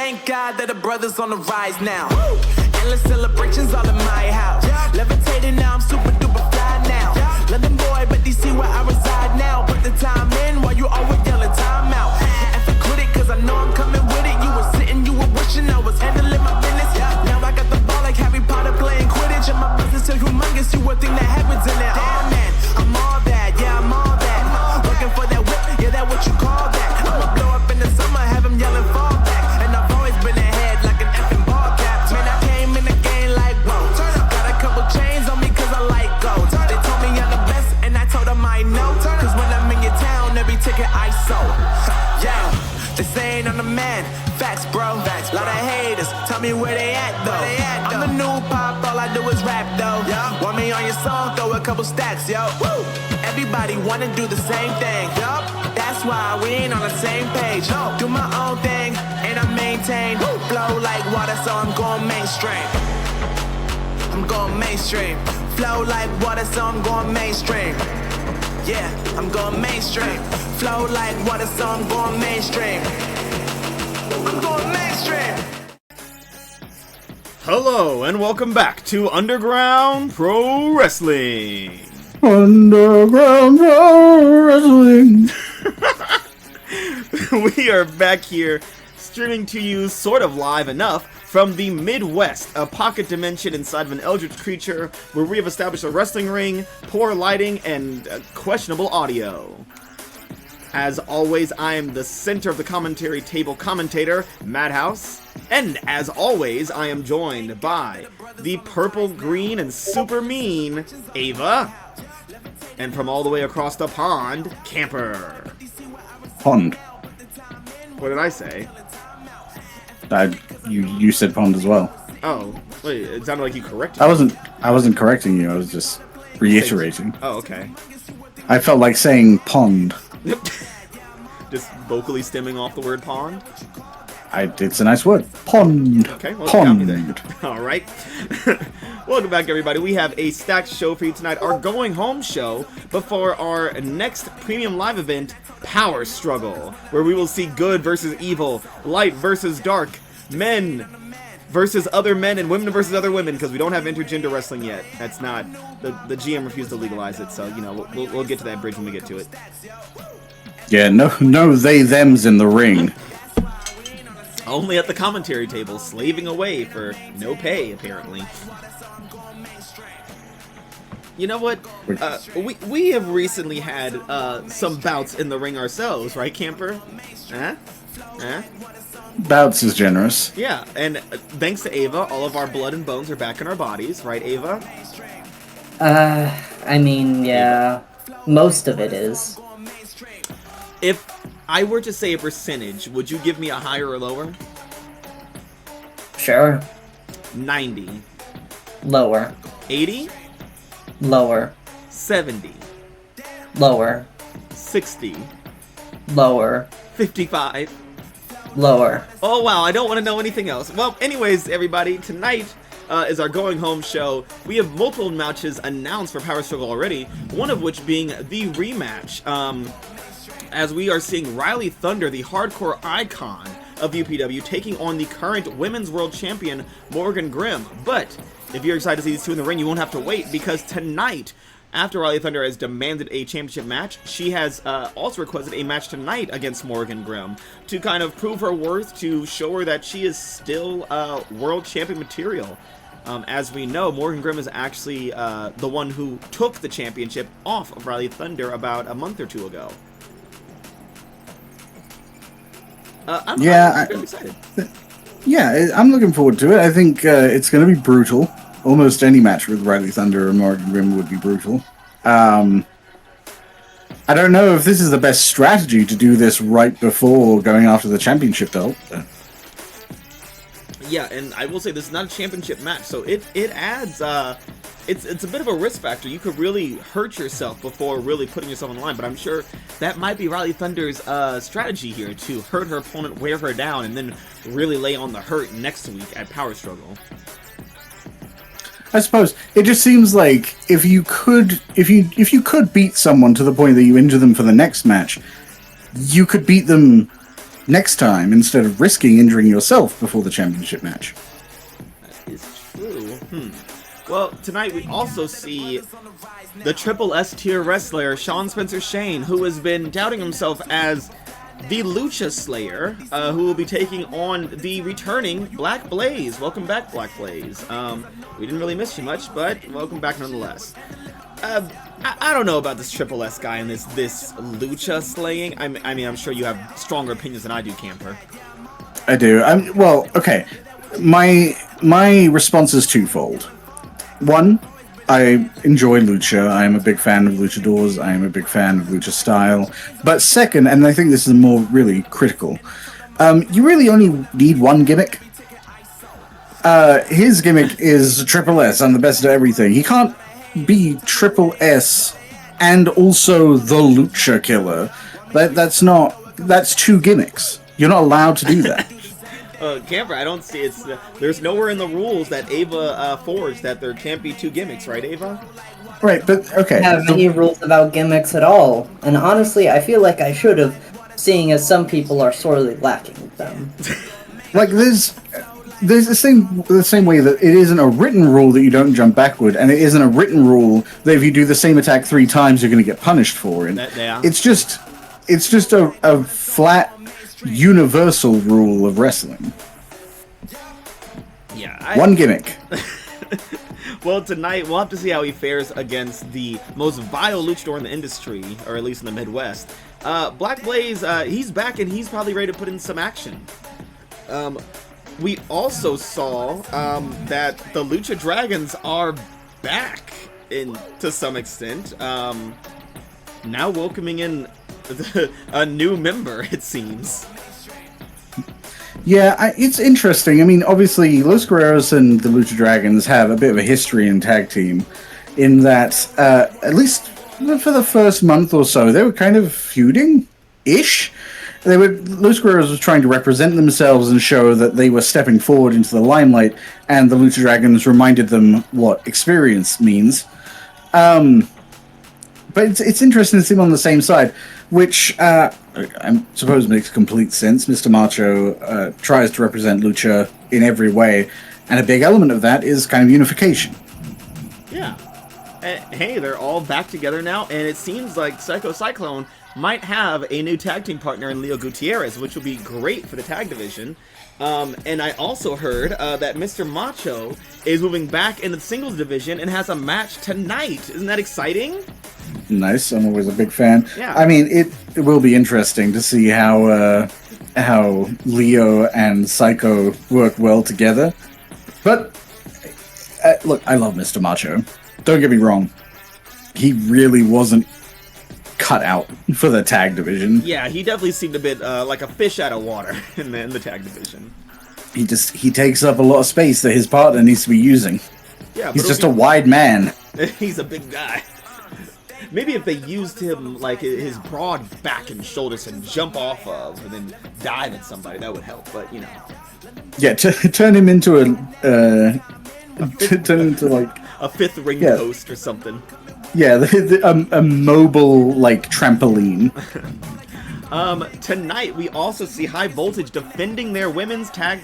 thank God that the brothers on the rise now. Endless celebrations all in my house. Levitating now, I'm super duper fly now. London boy, but DC where I reside now. Put the time in while you always yelling time out. And for quit it, cause I know I'm coming with it. You were sitting, you were wishing I was handling my business. Now I got the ball like Harry Potter playing Quidditch. And my business so humongous, you would think that happens in it. Damn man, I'm all that, yeah, I'm all that. Looking for that whip, yeah, that what you call that. I'ma blow up in the summer, have him yelling fall back. And I've always been ahead like an effing ball cap. Man, I came in the game like, whoa. Got a couple chains on me cause I like gold. They told me I'm the best and I told them I know. Cause when I'm in your town, every ticket I sold. Yeah, they saying I'm the man. Facts, bro. Lot of haters, tell me where they at though. I'm the new pop, all I do is rap though. Want me on your song, throw a couple stacks, yo. Woo! Everybody wanna do the same thing. Yup, that's why we ain't on the same page. No, do my own thing, and I maintain. Flow like water, so I'm going mainstream. I'm going mainstream. Flow like water, so I'm going mainstream. Yeah, I'm going mainstream. Flow like water, so I'm going mainstream. I'm going mainstream. Hello, and welcome back to Underground Pro Wrestling. Underground Pro Wrestling. We are back here, streaming to you sort of live enough from the Midwest, a pocket dimension inside of an eldritch creature where we have established a wrestling ring, poor lighting, and questionable audio. As always, I am the center of the commentary table commentator, Madhouse. And as always, I am joined by the purple, green, and super mean Ava. And from all the way across the pond, Camper. Pond. What did I say? You said pond as well. Oh, wait, it sounded like you corrected me. I wasn't correcting you, I was just reiterating. Oh, okay. I felt like saying pond. Just vocally stemming off the word pond? It's a nice word. Pond. Okay, well, count me Pond. there. All right. Welcome back, everybody. We have a stacked show for you tonight. Our going home show before our next premium live event, Power Struggle, where we will see good versus evil, light versus dark, men versus other men, and women versus other women, because we don't have intergender wrestling yet. That's not... The GM refused to legalize it, so, you know, we'll get to that bridge when we get to it. Yeah, no they, thems in the ring. Only at the commentary table, slaving away for no pay, apparently. You know what? We have recently had some bouts in the ring ourselves, right, Camper? Huh? Bouts is generous. Yeah, and thanks to Ava, all of our blood and bones are back in our bodies, right, Ava? I mean, yeah, most of it is. If I were to say a percentage, would you give me a higher or lower? Sure. 90. Lower. 80? Lower. 70. Lower. 60. Lower. 55. Lower. Oh wow, I don't want to know anything else. Well, anyways, everybody, tonight is our going home show. We have multiple matches announced for Power Struggle already, one of which being the rematch. As we are seeing Rhylee Thunder, the hardcore icon of UPW, taking on the current Women's World Champion, Morrigan Grimm. But if you're excited to see these two in the ring, you won't have to wait, because tonight, after Rhylee Thunder has demanded a championship match, she has also requested a match tonight against Morrigan Grimm to kind of prove her worth, to show her that she is still world champion material. As we know, Morrigan Grimm is actually the one who took the championship off of Rhylee Thunder about a month or two ago. I'm very excited. Yeah, I'm looking forward to it. I think it's going to be brutal. Almost any match with Rhylee Thunder and Morrigan Grimm would be brutal. I don't know if this is the best strategy to do this right before going after the championship belt. Yeah, and I will say this is not a championship match, so it adds it's a bit of a risk factor. You could really hurt yourself before really putting yourself on the line, but I'm sure that might be Rhylee Thunder's strategy here, to hurt her opponent, wear her down, and then really lay on the hurt next week at Power Struggle. I suppose it just seems like if you could beat someone to the point that you injure them for the next match, you could beat them next time instead of risking injuring yourself before the championship match. That is true. Well, tonight we also see the Triple S tier wrestler, Sean Spencer Shane, who has been touting himself as the Lucha Slayer, who will be taking on the returning Black Blaze. Welcome back, Black Blaze. We didn't really miss you much, but welcome back nonetheless. I don't know about this Triple S guy and this Lucha slaying. I mean, I'm sure you have stronger opinions than I do, Camper. I do. Well, okay. My response is twofold. One, I enjoy Lucha. I am a big fan of luchadors. I am a big fan of Lucha style. But second, and I think this is more really critical, you really only need one gimmick. His gimmick is Triple S. I'm the best at everything. He can't be Triple S and also the Lucha Killer. That's two gimmicks. You're not allowed to do that. Camper, I don't see there's nowhere in the rules that Ava forged that there can't be two gimmicks, right, Ava? Right, but okay. Have any rules about gimmicks at all? And honestly, I feel like I should have, seeing as some people are sorely lacking them. Like there's the same way that it isn't a written rule that you don't jump backward, and it isn't a written rule that if you do the same attack 3 times you're going to get punished for it. Yeah. It's just a flat universal rule of wrestling. Yeah. One gimmick. Well, tonight we'll have to see how he fares against the most vile luchador in the industry, or at least in the Midwest. Black Blaze, he's back and he's probably ready to put in some action. We also saw that the Lucha Dragons are back to some extent. Now welcoming in a new member, it seems. Yeah, it's interesting. I mean, obviously, Los Guerreros and the Lucha Dragons have a bit of a history in tag team, in that, at least for the first month or so, they were kind of feuding-ish. Los Guerreros was trying to represent themselves and show that they were stepping forward into the limelight, and the Lucha Dragons reminded them what experience means. But it's interesting to see them on the same side, which I suppose makes complete sense. Mr. Macho tries to represent Lucha in every way, and a big element of that is kind of unification. Yeah. Hey, they're all back together now, and it seems like Psycho Cyclone might have a new tag team partner in Leo Gutierrez, which will be great for the tag division. And I also heard that Mr. Macho is moving back in the singles division and has a match tonight. Isn't that exciting? Nice. I'm always a big fan. Yeah. I mean, it will be interesting to see how Leo and Psycho work well together. But look, I love Mr. Macho. Don't get me wrong. He really wasn't cut out for the tag division. Yeah, he definitely seemed a bit like a fish out of water in the tag division. He takes up a lot of space that his partner needs to be using. Yeah, he's just a wide man. He's a big guy. Maybe if they used him like his broad back and shoulders to jump off of and then dive at somebody, that would help. But you know, yeah, turn him into turn into like a fifth ring post or something. Yeah, a mobile like trampoline. Tonight we also see High Voltage defending their women's tag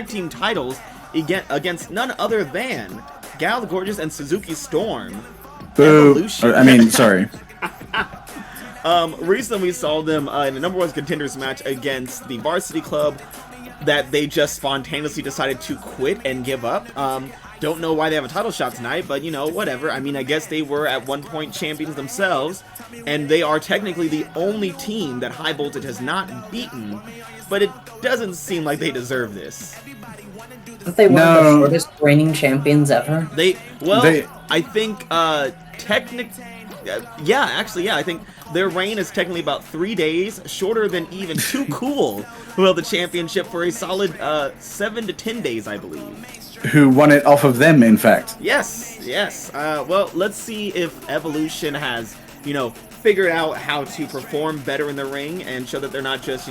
team titles against none other than Gal the Gorgeous and Suzuki Storm. Boo. Evolution. I mean, sorry. Recently we saw them in a number one contenders match against the Varsity Club that they just spontaneously decided to quit and give up. Don't know why they have a title shot tonight, but you know, whatever. I mean, I guess they were at one point champions themselves, and they are technically the only team that High Voltage has not beaten, but it doesn't seem like they deserve this. Aren't they one of the shortest reigning champions ever? I think I think their reign is technically about 3 days, shorter than even Too Cool, who held the championship for a solid 7 to 10 days, I believe. Who won it off of them, in fact. Yes. Well, let's see if Evolution has, figured out how to perform better in the ring and show that they're not just,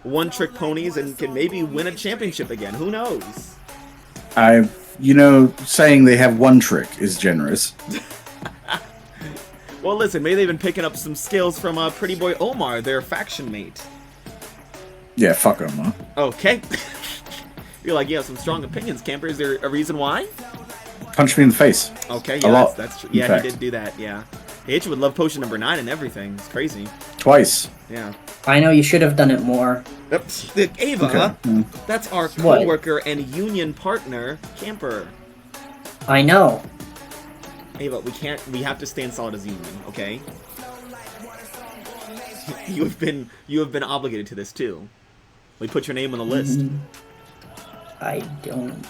one-trick ponies and can maybe win a championship again. Who knows? Saying they have one trick is generous. Well, listen, maybe they've been picking up some skills from Pretty Boy Omar, their faction mate. Yeah, fuck him, huh? Okay. You're like, you have some strong opinions, Camper. Is there a reason why? Punch me in the face. Okay, A yeah, lot, that's true. in Yeah, fact. he did do that, yeah. H would love potion number 9 and everything. It's crazy. Twice. Yeah. I know you should have done it more. Ava, Okay. that's our What? co-worker and union partner, Camper. I know. Ava, we have to stand solid as union, okay? You have been obligated to this too. We put your name on the list. I don't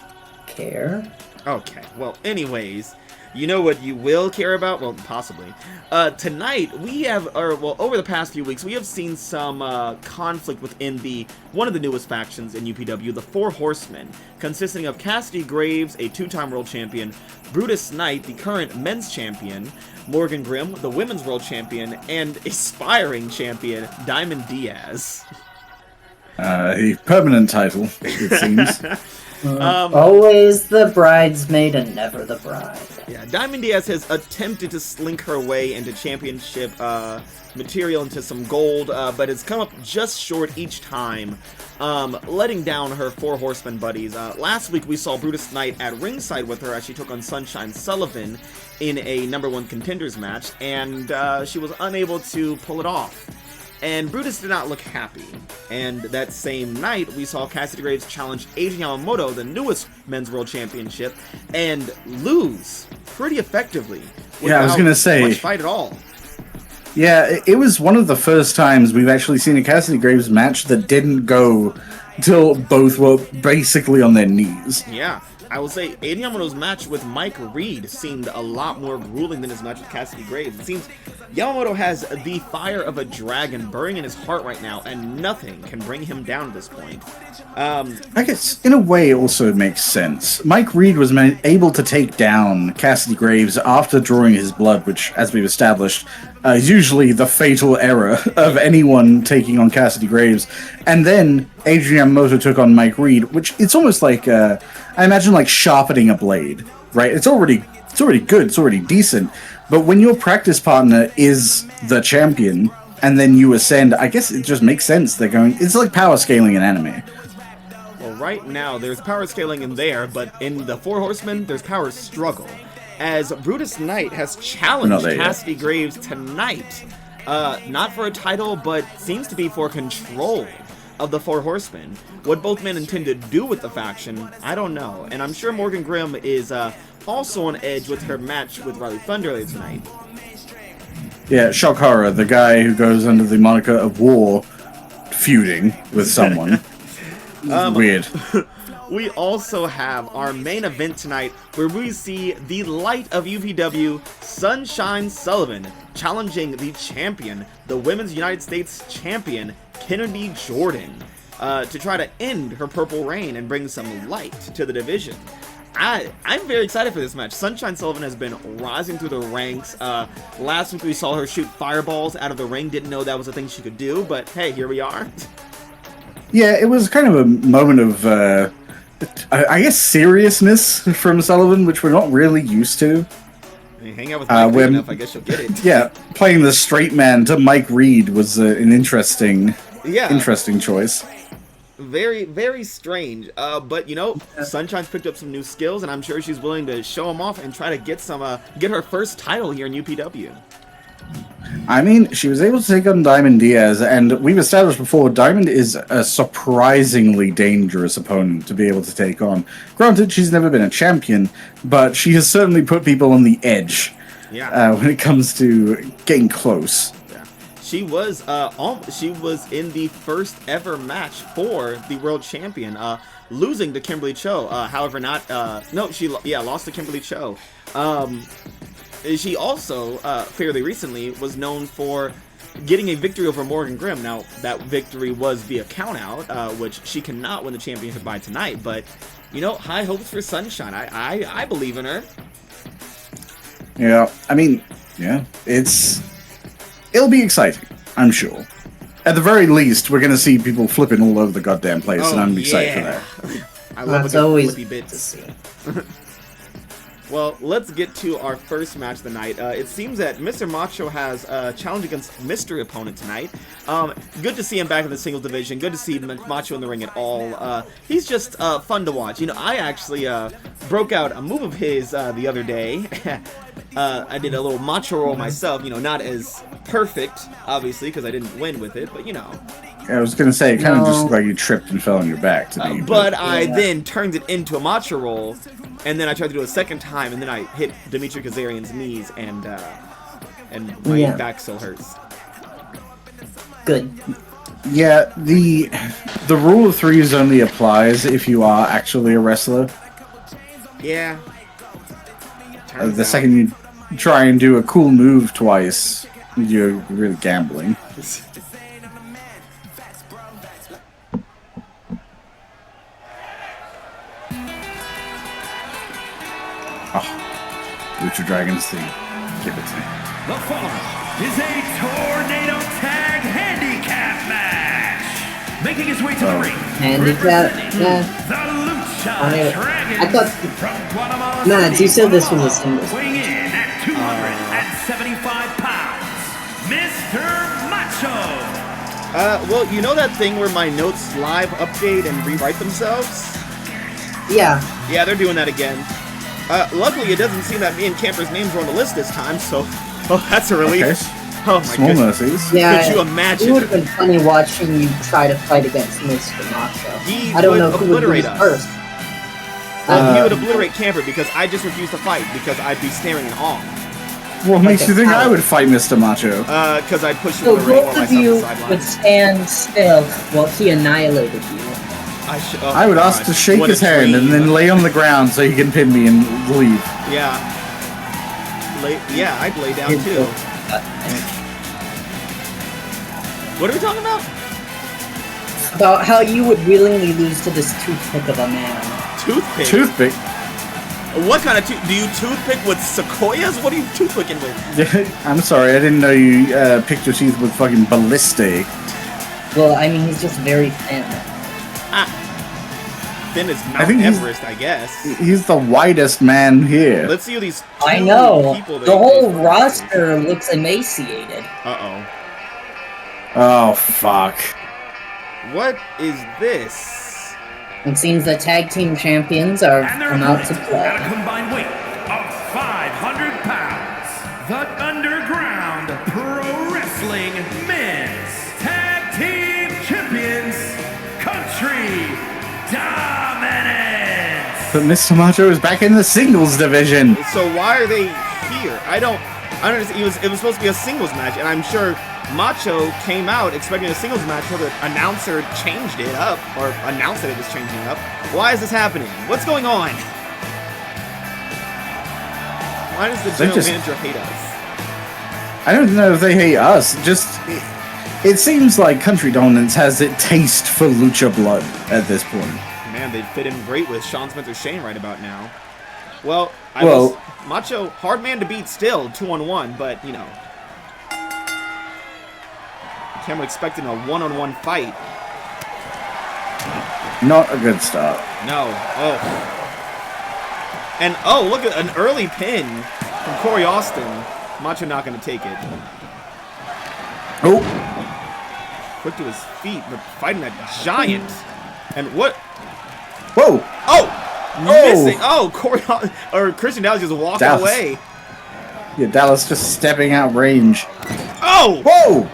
care. Okay, well, anyways, you know what you will care about? Well, possibly. Tonight, we have, over the past few weeks, we have seen some conflict within one of the newest factions in UPW, the Four Horsemen, consisting of Cassidy Graves, a 2-time world champion, Brutus Knight, the current men's champion, Morrigan Grimm, the women's world champion, and aspiring champion, Diamond Diaz. A permanent title, it seems. Always the bridesmaid and never the bride. Yeah, Diamond Diaz has attempted to slink her way into championship material, into some gold, but has come up just short each time, letting down her Four Horsemen buddies. Last week we saw Brutus Knight at ringside with her as she took on Sunshine Sullivan in a #1 contenders match, and she was unable to pull it off. And Brutus did not look happy. And that same night, we saw Cassidy Graves challenge Adrian Yamamoto, the newest men's world championship, and lose pretty effectively. Yeah, I was gonna say. Much fight at all. Yeah, it was one of the first times we've actually seen a Cassidy Graves match that didn't go till both were basically on their knees. Yeah, I will say Adrian Yamamoto's match with Mike Reed seemed a lot more grueling than his match with Cassidy Graves. It seems Yamamoto has the fire of a dragon burning in his heart right now, and nothing can bring him down at this point. I guess, in a way, it also makes sense. Mike Reed was able to take down Cassidy Graves after drawing his blood, which, as we've established, is usually the fatal error of anyone taking on Cassidy Graves. And then Adrian Yamamoto took on Mike Reed, which it's almost like, I imagine, like sharpening a blade, right? It's already good, it's already decent. But when your practice partner is the champion, and then you ascend, I guess it just makes sense. It's like power scaling in anime. Well, right now, there's power scaling in there, but in the Four Horsemen, there's power struggle. As Brutus Knight has challenged Cassidy Graves tonight, not for a title, but seems to be for control of the Four Horsemen. What both men intend to do with the faction, I don't know. And I'm sure Morrigan Grimm is also on edge with her match with Rhylee Thunder later tonight. Yeah, shock horror, the guy who goes under the moniker of War, feuding with someone. Weird. We also have our main event tonight, where we see the light of UPW, Sunshine Sullivan, challenging the champion, the Women's United States champion, Kennedy Jordan, to try to end her purple reign and bring some light to the division. I'm very excited for this match. Sunshine Sullivan has been rising through the ranks. Last week we saw her shoot fireballs out of the ring. Didn't know that was a thing she could do, but hey, here we are. Yeah, it was kind of a moment of, I guess, seriousness from Sullivan, which we're not really used to. Hey, hang out with Mike Reed enough, I guess you'll get it. Yeah, playing the straight man to Mike Reed was an interesting choice. Very, very strange. But you know, Sunshine's picked up some new skills, and I'm sure she's willing to show them off and try to get her first title here in UPW. I mean, she was able to take on Diamond Diaz, and we've established before, Diamond is a surprisingly dangerous opponent to be able to take on. Granted, she's never been a champion, but she has certainly put people on the edge when it comes to getting close. She was in the first ever match for the world champion, losing to Kimberly Cho. However, lost to Kimberly Cho. She also, fairly recently, was known for getting a victory over Morrigan Grimm. Now, that victory was via countout, which she cannot win the championship by tonight. But, you know, high hopes for Sunshine. I believe in her. Yeah, I mean, it'll be exciting, I'm sure. At the very least, we're going to see people flipping all over the goddamn place, and I'm excited for that. I love That's a good always flippy bit to see. Well, let's get to our first match of the night. It seems that Mr. Macho has a challenge against mystery opponent tonight. Good to see him back in the singles division. Good to see Macho in the ring at all. He's just fun to watch. You know, I actually broke out a move of his the other day. I did a little Macho roll myself. You know, not as perfect, obviously, because I didn't win with it, but you know. I was gonna say, it kind of just looked like you tripped and fell on your back to me. But I then turned it into a Macho roll, and then I tried to do it a second time, and then I hit Dimitri Kazarian's knees, and my back still hurts. Good. Yeah, the rule of threes only applies if you are actually a wrestler. Yeah. The second you try and do a cool move twice, you're really gambling. Lucha Dragon's thing. Give it to me. The following is a Tornado Tag Handicap match. Making his way to the ring. Handicap? Yeah. The Lucha Dragons. I thought. From Guatemala Nah, City, you said this was a Guatemala, singles. weighing in at 275 pounds, Mr. Macho. Well, you know that thing where my notes live update and rewrite themselves? Yeah. Yeah, they're doing that again. Luckily, it doesn't seem that me and Camper's names were on the list this time, so that's a relief. Okay. Oh my Small goodness. mercies. Yeah. Could you imagine? It would have been funny watching you try to fight against Mr. Macho. He I don't would know who would obliterate lose us. first. He would obliterate Camper because I just refused to fight because I'd be staring in awe. What makes you think I would fight Mr. Macho? Because I'd push you So in the ring both while of myself on you the sideline. would stand still while he annihilated you. I would ask to shake his hand and then lay on the ground so he can pin me and leave. Yeah. I'd lay down too. What are we talking about? About how you would willingly lose to this toothpick of a man. Toothpick? Toothpick? What kind of do you toothpick with sequoias? What are you toothpicking with? I'm sorry, I didn't know you picked your teeth with fucking ballistic. Well, I mean, he's just very thin. Thin as Mount Everest, I guess. He's the whitest man here. Let's see who these I two know. people The whole roster looks emaciated. Uh-oh. Oh, fuck. What is this? It seems the tag team champions are And they're about to opponent play. at a combined weight of 500 pounds. The Underground Pro Wrestling Men's Tag Team Champions, Country Dominance. But Mr. Macho is back in the singles division. So why are they here? I don't understand. It was supposed to be a singles match, and I'm sure Macho came out expecting a singles match, so the announcer changed it up, or announced that it was changing up. Why is this happening? What's going on? Why does the general manager hate us? I don't know if they hate us. It seems like Country Dominance has a taste for lucha blood at this point. Man, they'd fit in great with Sean Spencer Shane right about now. Well, Macho, hard man to beat still, 2-on-1, but, you know. Cameron expecting a one-on-one fight. Not a good start. No. Oh. And, look at an early pin from Corey Austin. Macho not going to take it. Oh. Quick to his feet, but fighting that giant. And what? Whoa. Oh! Missing. Oh, Christian Dallas just walking away. Yeah, Dallas just stepping out range. Oh! Whoa!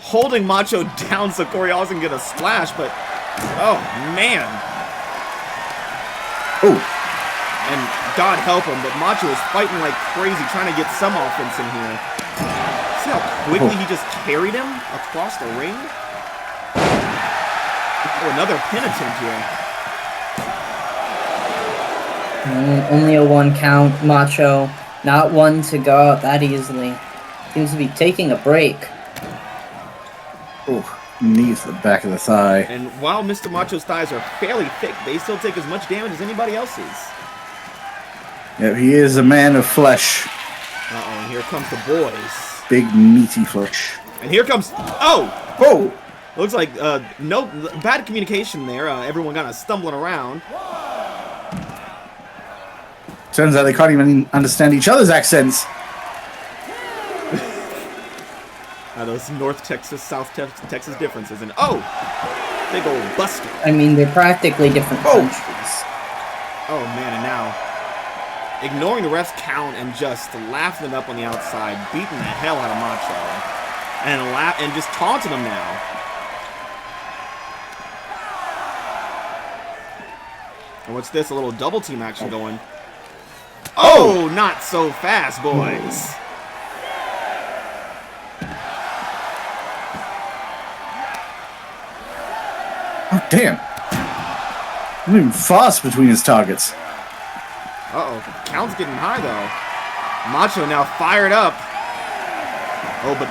Holding Macho down so Corey Austin can get a splash, but oh man. Oh. And God help him, but Macho is fighting like crazy, trying to get some offense in here. See how quickly he just carried him across the ring? Oh, another pin attempt here. Only a 1 count. Macho, not one to go out that easily. Seems to be taking a break. Oh, knee to the back of the thigh. And while Mr. Macho's thighs are fairly thick, they still take as much damage as anybody else's. Yeah, he is a man of flesh. Uh-oh, and here comes the boys. Big, meaty flesh. And here comes... Oh! Whoa! Looks like no bad communication there. Everyone kind of stumbling around. Turns out they can't even understand each other's accents. Those North Texas, South Texas differences. And big old buster. I mean, they're practically different countries. Oh man, and now ignoring the ref's count and just laughing them up on the outside, beating the hell out of Macho, and just taunting him now. And what's this? A little double team action going. Oh, not so fast, boys. Oh, damn. Moving fast between his targets. Count's getting high, though. Macho now fired up. Oh, but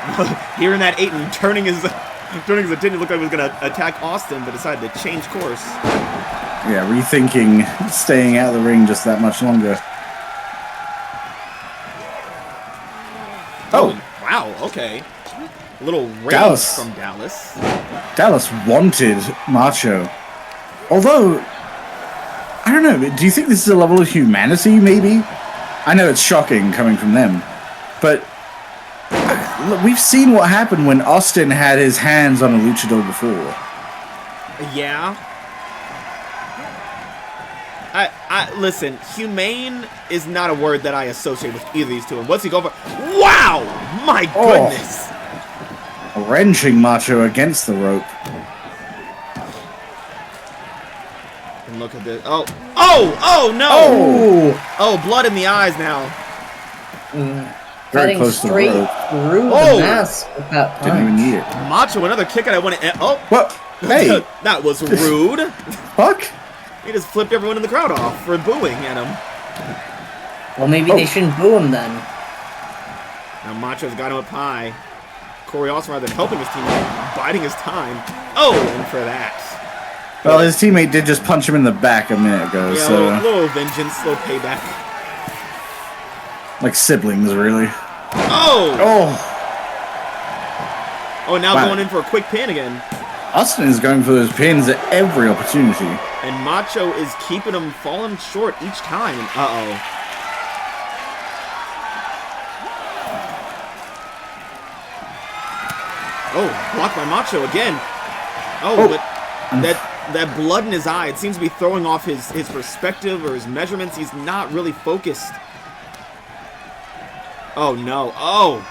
hearing that Aiton turning his attention, looked like he was going to attack Austin, but decided to change course. Yeah, rethinking staying out of the ring just that much longer. Oh. Wow, okay. A little rage Dallas. from Dallas. Dallas wanted Macho. Although, I don't know, do you think this is a level of humanity, maybe? I know it's shocking coming from them, but look, we've seen what happened when Austin had his hands on a luchador before. Yeah. Listen, humane is not a word that I associate with either of these two. And what's he going for? Wow! My goodness! Wrenching Macho against the rope. And look at this. Oh no! Oh, blood in the eyes now. Very Cutting close to the straight rope. through the mask with that Didn't even punch. need it. Macho, another kick, and I want to. Oh! What? Hey! That was rude. Fuck? He just flipped everyone in the crowd off for booing at him. Well, maybe they shouldn't boo him then. Now Macho's got him up high. Corey also rather helping his teammate, biding his time. Oh, and for that. Well, his teammate did just punch him in the back a minute ago, Yeah, so... a little vengeance, little payback. Like siblings, really. Oh! Oh! Oh, now Wow. going in for a quick pin again. Austin is going for those pins at every opportunity. And Macho is keeping him falling short each time. And uh-oh. Oh, blocked by Macho again. Oh, but that blood in his eye, it seems to be throwing off his perspective or his measurements. He's not really focused. Oh, no. Oh!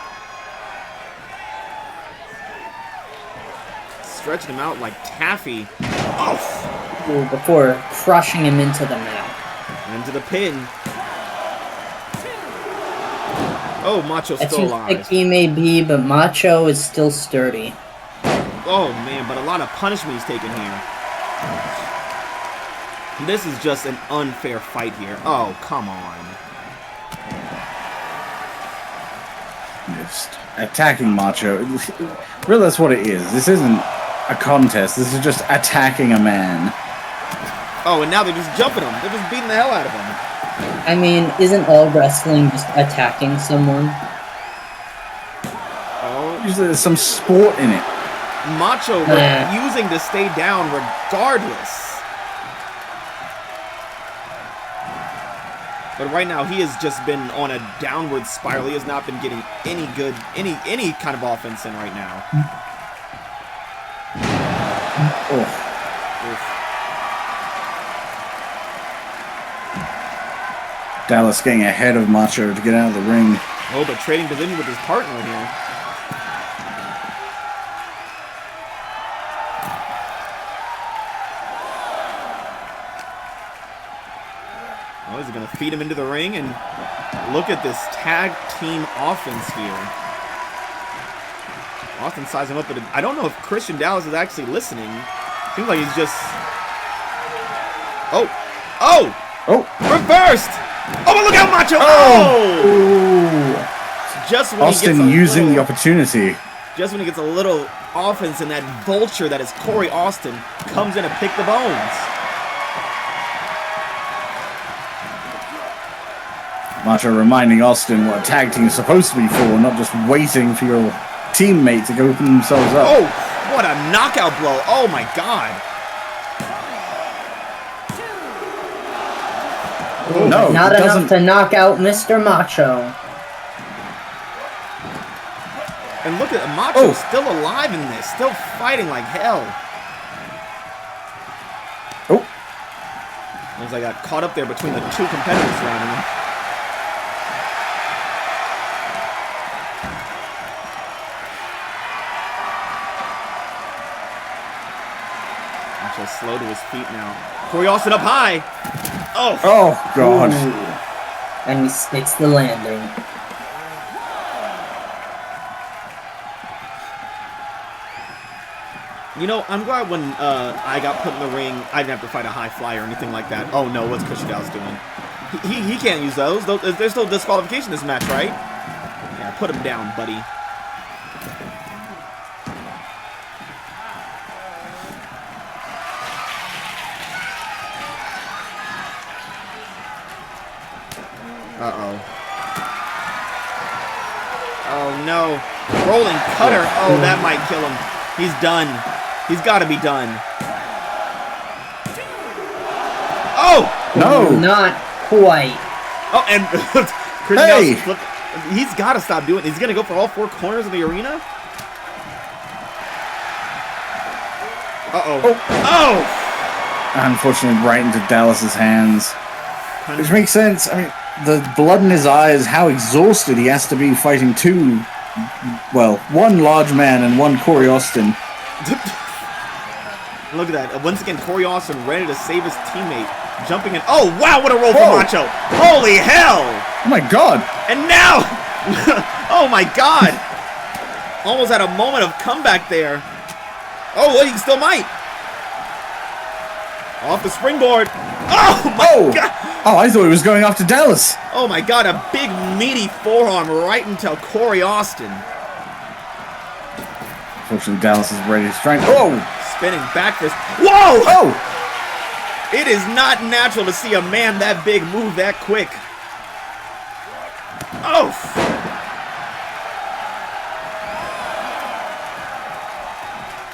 Stretching him out like taffy. Oh! Ooh, before crushing him into the mat. Into the pin. Oh, Macho's As still too thick alive. he may be, but Macho is still sturdy. Oh, man, but a lot of punishment he's taking here. This is just an unfair fight here. Oh, come on. Just attacking Macho. Really, that's what it is. This isn't a contest. This is just attacking a man. Oh, and now they're just jumping him. They're just beating the hell out of him. I mean, isn't all wrestling just attacking someone? Oh, Usually there's some sport in it. Macho refusing to stay down regardless. But right now, he has just been on a downward spiral. He has not been getting any good, any kind of offense in right now. Oh. Oof. Dallas getting ahead of Macho to get out of the ring. Oh, but trading position with his partner here. Oh, is he going to feed him into the ring? And look at this tag team offense here. Austin sizing him up, but I don't know if Christian Dallas is actually listening. Seems like he's just... Oh! Oh! Oh! Reversed! Oh, but look out, Macho! Oh! Oh! Just when Austin he gets using the little, opportunity. just when he gets a little offense, and that vulture that is Corey Austin comes in to pick the bones. Macho reminding Austin what a tag team is supposed to be for, not just waiting for your teammate to go open themselves up. Oh, what a knockout blow. Oh my god. No, Not it enough doesn't. to knock out Mr. Macho. And look at Macho Oh. still alive in this, still fighting like hell. Oh, Looks like I got caught up there between the two competitors surrounding him. Macho slow to his feet now. Corey Austin up high. Oh, oh God. Ooh. And he sticks the landing. you know, I'm glad when I got put in the ring, I didn't have to fight a high fly or anything like that. Oh no, what's Cushy Dallas doing? He can't use those. There's still disqualification in this match, right? Yeah, put him down, buddy. Uh-oh. Oh, no. Rolling cutter. Oh, that might kill him. He's done. He's got to be done. Oh! No. Not quite. Oh, and Chris Hey! Nelson, look, he's got to stop doing it. He's going to go for all four corners of the arena? Uh-oh. Oh! Unfortunately, right into Dallas's hands. Which makes sense. I mean, the blood in his eyes, how exhausted he has to be fighting two, well, one large man and one Corey Austin. Look at that. Once again, Corey Austin ready to save his teammate. Jumping in. Oh, wow, what a roll Whoa. for Macho. Holy hell. Oh my God! And now. Oh, my God. Almost had a moment of comeback there. Oh, well, he still might. Off the springboard. Oh, my God. Oh, I thought he was going after Dallas. Oh, my God. A big, meaty forearm right into Corey Austin. Unfortunately, Dallas is ready to strike. Oh! Spinning back fist. Whoa! Oh! It is not natural to see a man that big move that quick. Oh!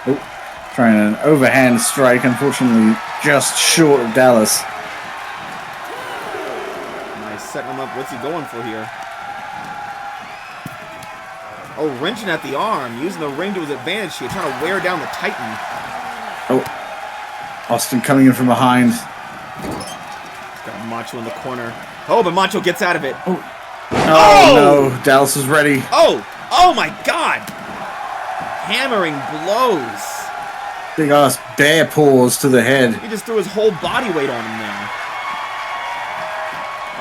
Oh, trying an overhand strike, unfortunately just short of Dallas. Nice, setting him up. What's he going for here? Oh, wrenching at the arm, using the ring to his advantage here, trying to wear down the Titan. Oh, Austin coming in from behind. Got Macho in the corner. Oh, but Macho gets out of it. Oh Oh! no, Dallas is ready. Oh! Oh my God! Hammering blows. Big ass bear paws to the head. He just threw his whole body weight on him there.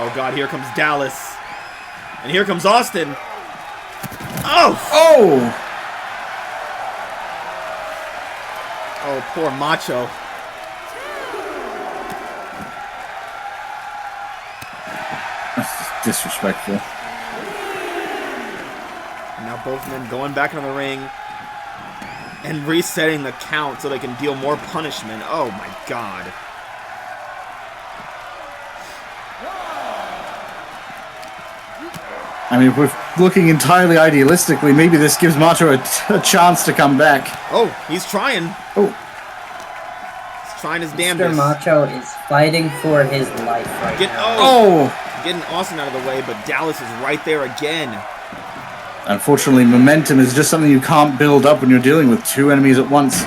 Oh God, here comes Dallas. And here comes Austin. Oh! Oh! Oh, poor Macho. That's disrespectful. And now both men going back into the ring and resetting the count so they can deal more punishment. Oh my God. I mean, if we're looking entirely idealistically, maybe this gives Macho a chance to come back. Oh, he's trying. Oh, He's trying his Mr. damnedest. Macho is fighting for his life right Get, now. oh! Getting Austin out of the way, but Dallas is right there again. Unfortunately, momentum is just something you can't build up when you're dealing with two enemies at once.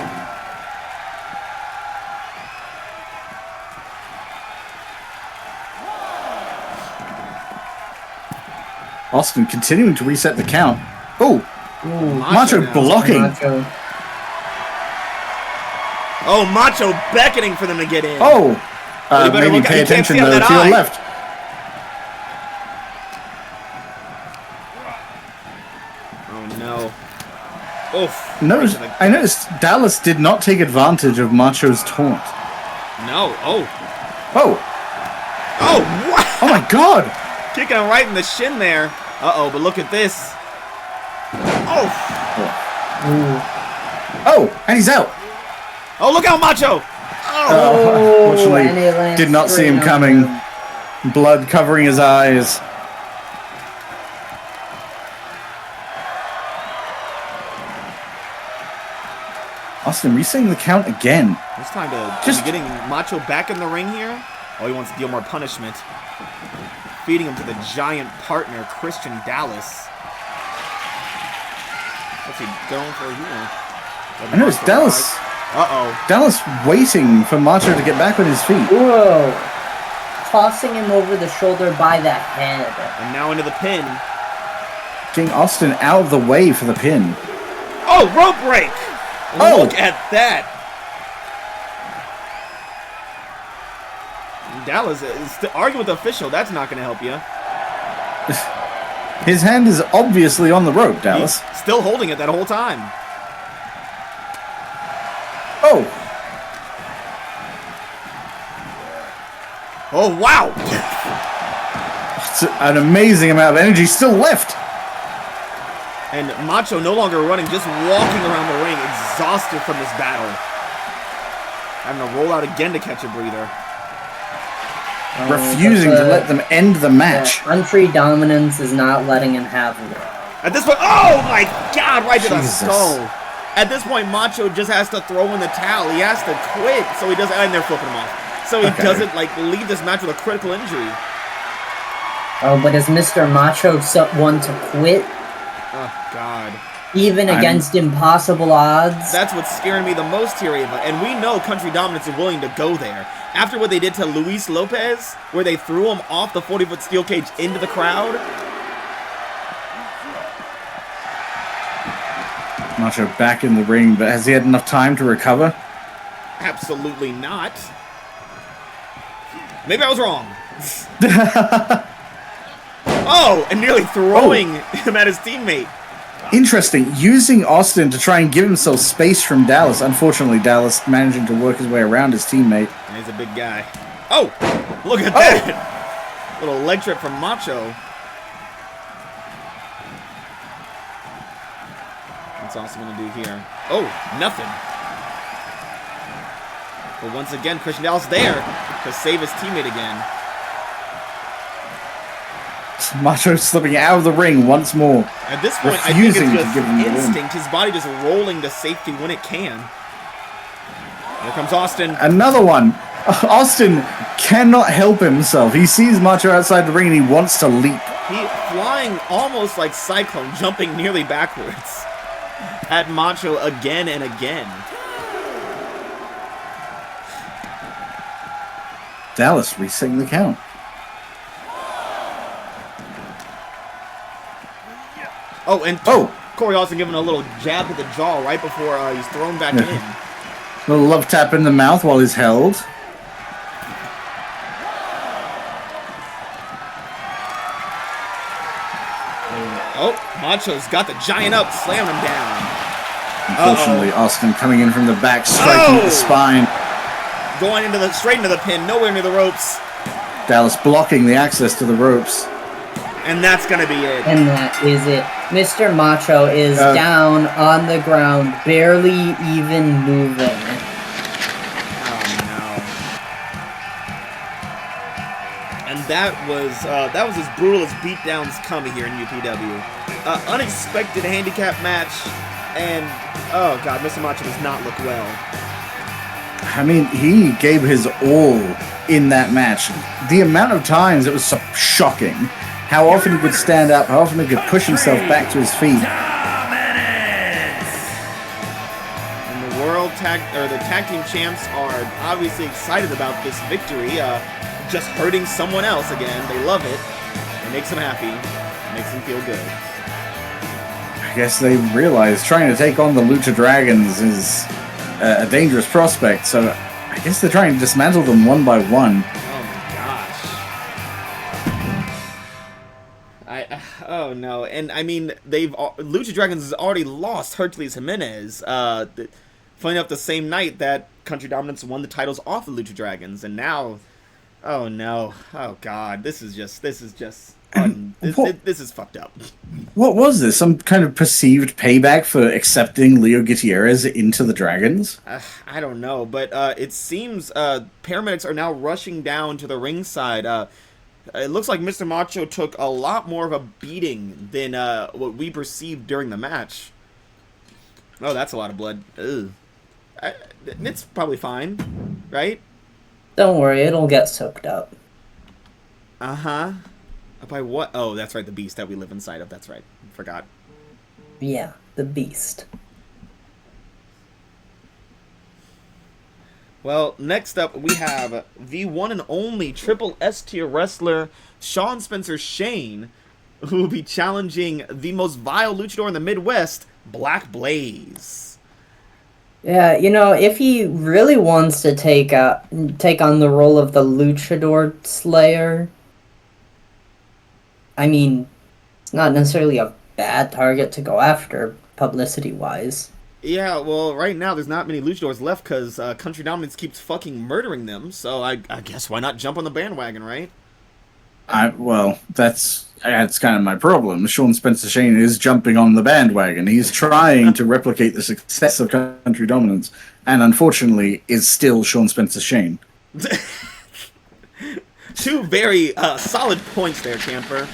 Austin continuing to reset the count. Oh! Ooh, Macho now. blocking! Macho. Oh, Macho beckoning for them to get in. Oh! You better Maybe look out. pay You can't attention see out though, that to your eye. left. Oh no. Oof. I noticed Dallas did not take advantage of Macho's taunt. No. Oh. Oh! Oh, what? Oh my God! Kicking him right in the shin there. Uh-oh, but look at this. Oh. Ooh. Oh! And he's out! Oh, look out, Macho. Oh. Oh, and he Unfortunately, lands did not see straight him on coming. him. Blood covering his eyes. Austin resetting the count again. It's time to Just- be getting Macho back in the ring here. Oh, he wants to deal more punishment. Feeding him to the giant partner, Christian Dallas. What's he going for here? I know, it's Dallas. Uh-oh. Dallas waiting for Macho to get back on his feet. Whoa. Tossing him over the shoulder by the head. And now into the pin. Getting Austin out of the way for the pin. Oh, rope break! Oh. Look at that! Dallas is still arguing with the official. That's not going to help you. His hand is obviously on the rope, Dallas. He's still holding it that whole time. Oh! Oh, wow! It's an amazing amount of energy still left. And Macho no longer running, just walking around the ring, exhausted from this battle. Having to roll out again to catch a breather. Refusing to let them end the match. Country dominance is not letting him have it. At this point, oh my God, right to the Jesus. skull. At this point, Macho just has to throw in the towel. He has to quit, so he doesn't, and they're flipping him off. So he doesn't, like, leave this match with a critical injury. Oh, but is Mr. Macho one to quit? Oh, God. Even against impossible odds? That's what's scaring me the most here, Ava. And we know Country Dominance is willing to go there. After what they did to Luis Lopez, where they threw him off the 40-foot steel cage into the crowd. Macho back in the ring, but has he had enough time to recover? Absolutely not. Maybe I was wrong. Oh, and nearly throwing him at his teammate. Interesting. Using Austin to try and give himself space from Dallas. Unfortunately, Dallas managing to work his way around his teammate. And he's a big guy. Oh, look at that. Little leg trip from Macho. What's Austin going to do here? Oh, nothing. But once again, Christian Dallas there to save his teammate again. Macho slipping out of the ring once more. At this point, I think it's refusing to just give him the win. instinct. His body just rolling to safety when it can. Here comes Austin. Another one. Austin cannot help himself. He sees Macho outside the ring and he wants to leap. He flying almost like Cyclone, jumping nearly backwards at Macho again and again. Dallas resetting the count. Oh, and Corey Austin giving a little jab to the jaw right before he's thrown back in. Little love tap in the mouth while he's held. Oh, Macho's got the giant up, slamming him down. Unfortunately, Austin coming in from the back, striking at the spine. Going into the straight into the pin, nowhere near the ropes. Dallas blocking the access to the ropes. And that's going to be it. And that is it. Mr. Macho is down on the ground, barely even moving. Oh, no. And that was as brutal as beatdowns come here in UPW. Unexpected handicap match, and, oh, God, Mr. Macho does not look well. I mean, he gave his all in that match. The amount of times it was so shocking. How often he could stand up, how often he could push himself back to his feet. And the tag team champs are obviously excited about this victory. Just hurting someone else again. They love it. It makes them happy. It makes them feel good. I guess they realize trying to take on the Lucha Dragons is a dangerous prospect, so I guess they're trying to dismantle them one by one. Oh no, and I mean Lucha Dragons has already lost Hercules Jimenez. Funny enough, the same night that Country Dominance won the titles off the Lucha Dragons, and now, oh no, oh god, this is fucked up. What was this? Some kind of perceived payback for accepting Leo Gutierrez into the Dragons? I don't know, but it seems paramedics are now rushing down to the ringside. It looks like Mr. Macho took a lot more of a beating than what we perceived during the match. Oh, that's a lot of blood. Ugh. It's probably fine, right? Don't worry, it'll get soaked up. Uh-huh. By what? Oh, that's right, the beast that we live inside of. That's right. Forgot. Yeah, the beast. Well, next up, we have the one and only Triple S tier wrestler, Sean Spencer Shane, who will be challenging the most vile luchador in the Midwest, Black Blaze. Yeah, if he really wants to take on the role of the Luchador Slayer, I mean, it's not necessarily a bad target to go after, publicity-wise. Yeah, well, right now there's not many luchadors left because Country Dominance keeps fucking murdering them, so I guess why not jump on the bandwagon, right? Well, that's kind of my problem. Sean Spencer Shane is jumping on the bandwagon. He's trying to replicate the success of Country Dominance, and unfortunately, is still Sean Spencer Shane. Two very solid points there, Camper.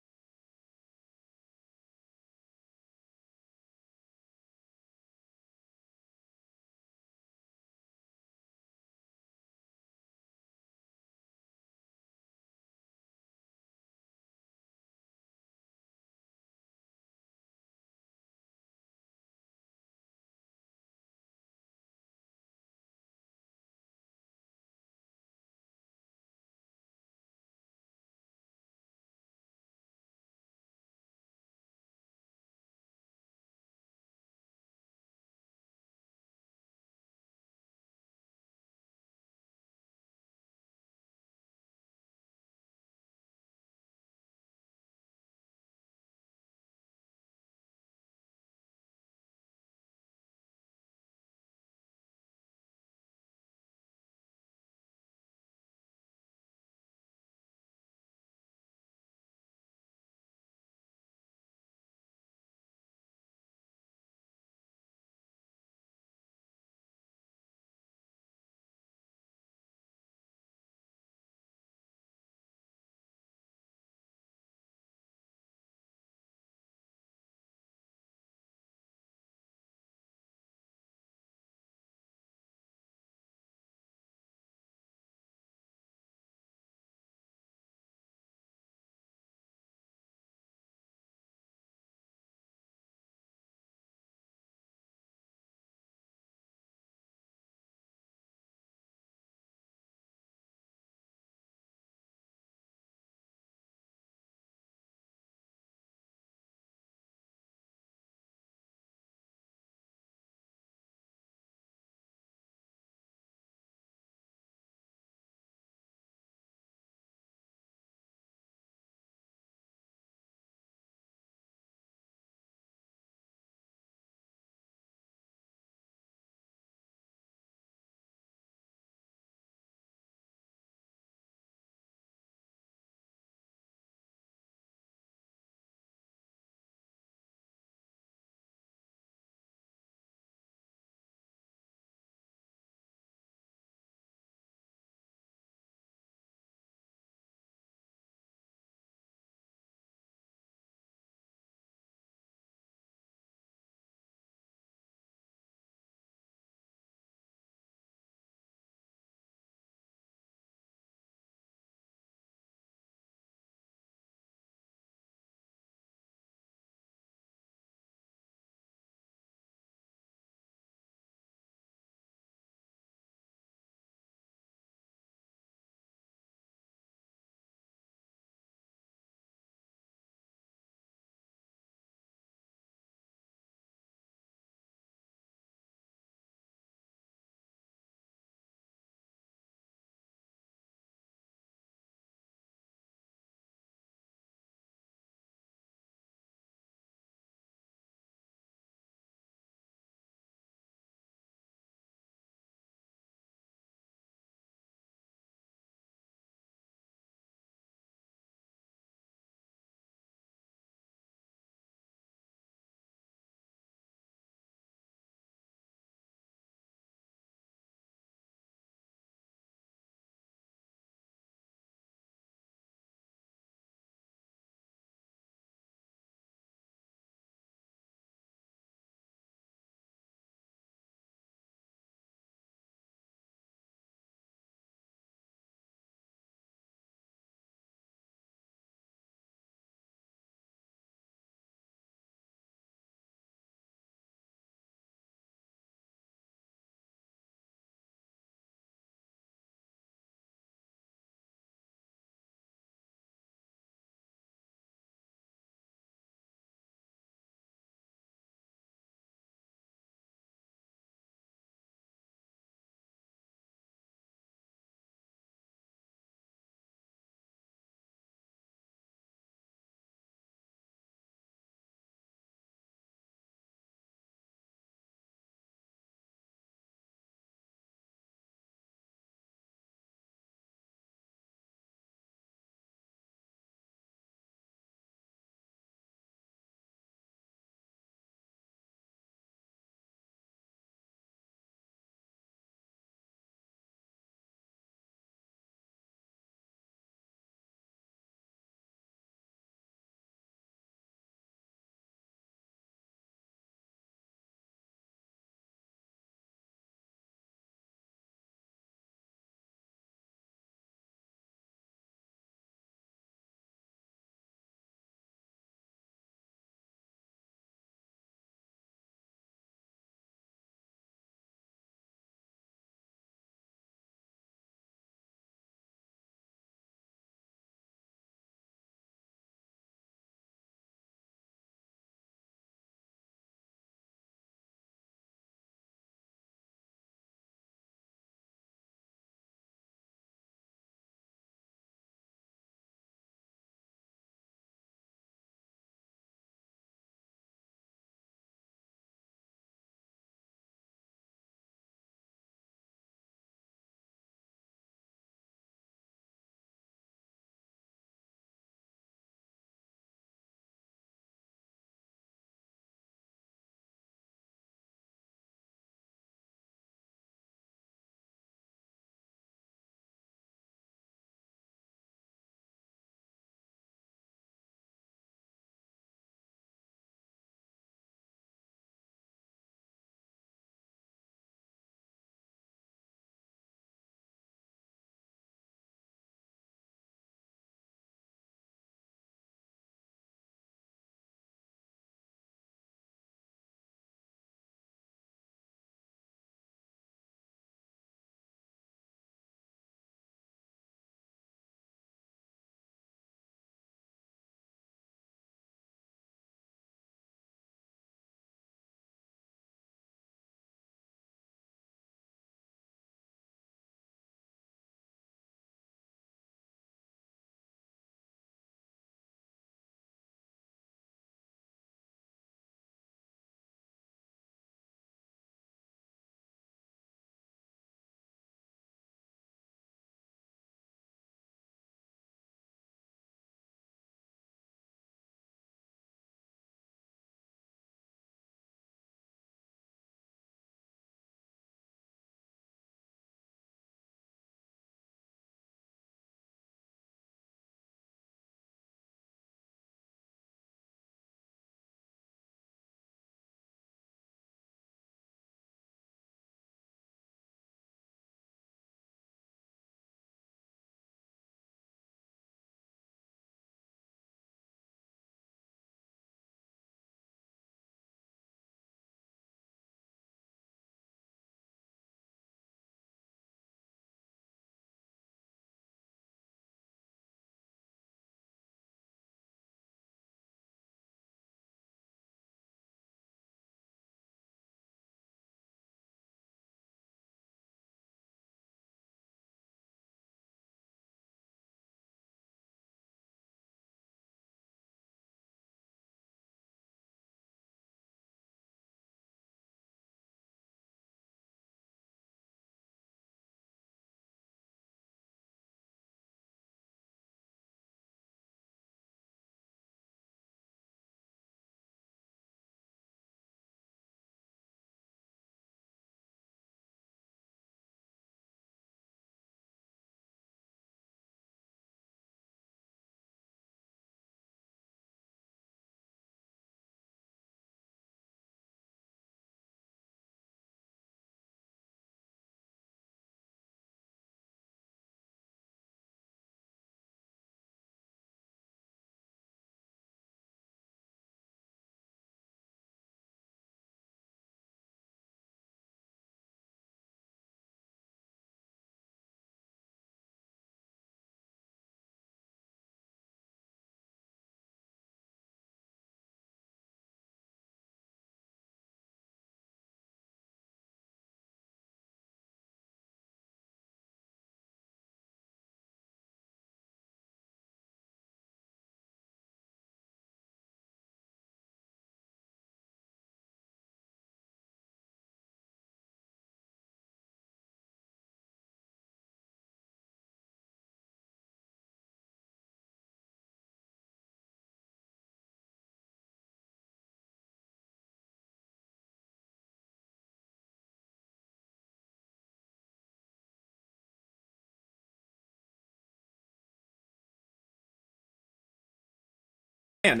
And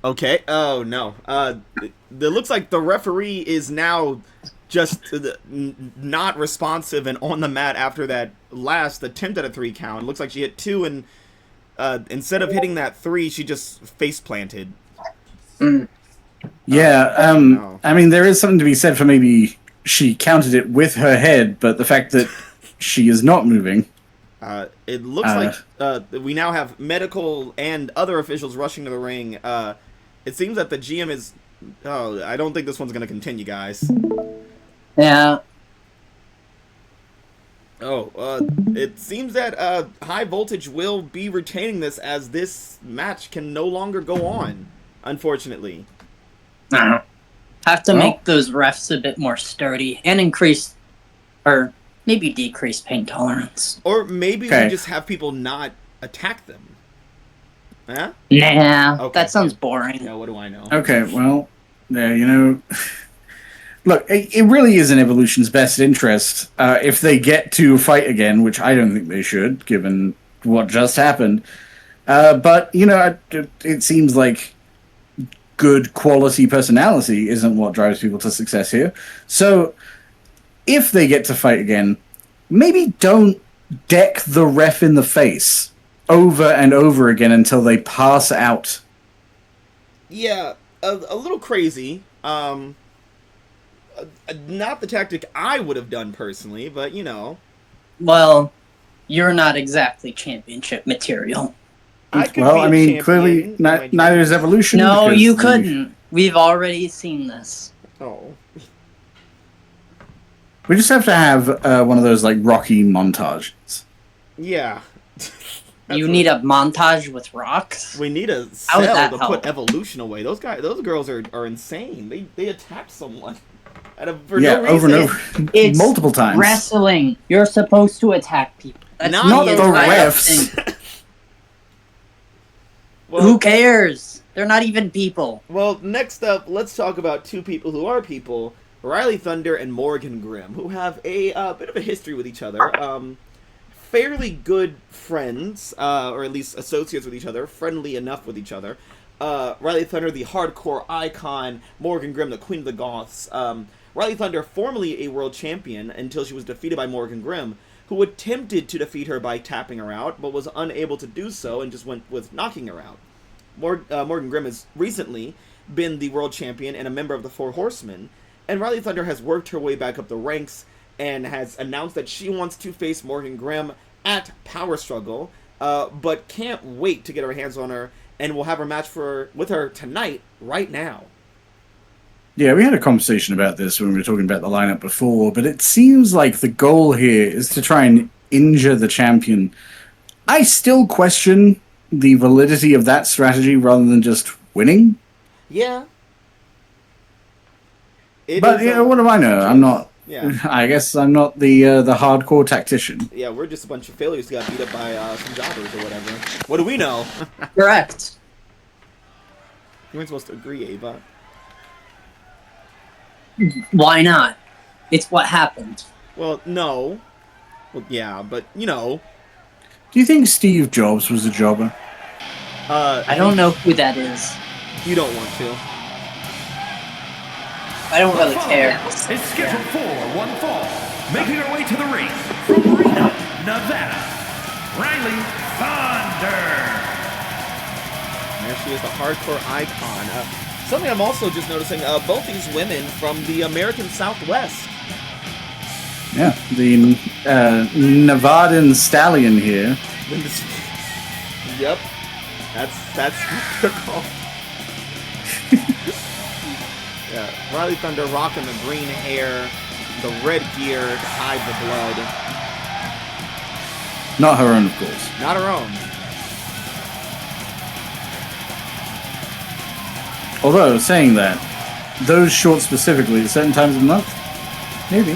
okay. Oh no. It looks like the referee is now just not responsive and on the mat after that last attempt at a 3 count. It looks like she hit 2 and instead of hitting that 3, she just face planted. Yeah. No. I mean, there is something to be said for maybe she counted it with her head, but the fact that she is not moving. It looks like we now have medical and other officials rushing to the ring. It seems that the GM is... Oh, I don't think this one's going to continue, guys. Yeah. Oh, it seems that High Voltage will be retaining this as this match can no longer go on, unfortunately. Have to make those refs a bit more sturdy and increase, or maybe decrease pain tolerance. Or maybe we just have people not attack them. Huh? Nah, Okay. that sounds boring. Yeah, what do I know? Okay, well, you know, look, it really is in Evolution's best interest if they get to fight again, which I don't think they should, given what just happened. But, you know, it seems like good quality personality isn't what drives people to success here. So, if they get to fight again, maybe don't deck the ref in the face over and over again until they pass out. Yeah, a little crazy. Not the tactic I would have done personally, but you know. Well, you're not exactly championship material. Well, I mean, clearly neither is Evolution. No, because you couldn't. We've already seen this. Oh. We just have to have one of those like Rocky montages. Yeah. You need a montage with rocks? We need a How would cell that to help? put Evolution away. Those girls are insane. They attacked someone. For Yeah, no reason. over and over, It's multiple times. wrestling. You're supposed to attack people. That's Not the entire refs. thing. Well, Who cares? They're not even people. Well, next up, let's talk about two people who are people. Rhylee Thunder and Morrigan Grimm, who have a bit of a history with each other. Fairly good friends, or at least associates with each other, friendly enough with each other. Rhylee Thunder, the hardcore icon, Morrigan Grimm, the queen of the goths. Rhylee Thunder, formerly a world champion until she was defeated by Morrigan Grimm, who attempted to defeat her by tapping her out, but was unable to do so and just went with knocking her out. Morrigan Grimm has recently been the world champion and a member of the Four Horsemen, and Rhylee Thunder has worked her way back up the ranks and has announced that she wants to face Morrigan Grimm at Power Struggle, but can't wait to get her hands on her, and will have her match with her tonight, right now. Yeah, we had a conversation about this when we were talking about the lineup before, but it seems like the goal here is to try and injure the champion. I still question the validity of that strategy rather than just winning. Yeah. But you know, what do I know? I'm not. Yeah. I guess I'm not the hardcore tactician. Yeah, we're just a bunch of failures who got beat up by some jobbers or whatever. What do we know? Correct. You weren't supposed to agree, Ava. Why not? It's what happened. Well, no. Well, yeah, but, you know. Do you think Steve Jobs was a jobber? I don't know who that is. You don't want to. I don't really care. Is scheduled for one fall. Making her way to the ring from Reno, Nevada, Rhylee Thunder. There she is, the hardcore icon. Something I'm also just noticing, both these women from the American Southwest. Yeah, the Nevadan stallion here. Yep. That's what they're called. Yeah, Rhylee Thunder rocking the green hair, the red gear to hide the blood. Not her own, of course. Not her own. Although, saying that, those shorts specifically at certain times of the month? Maybe.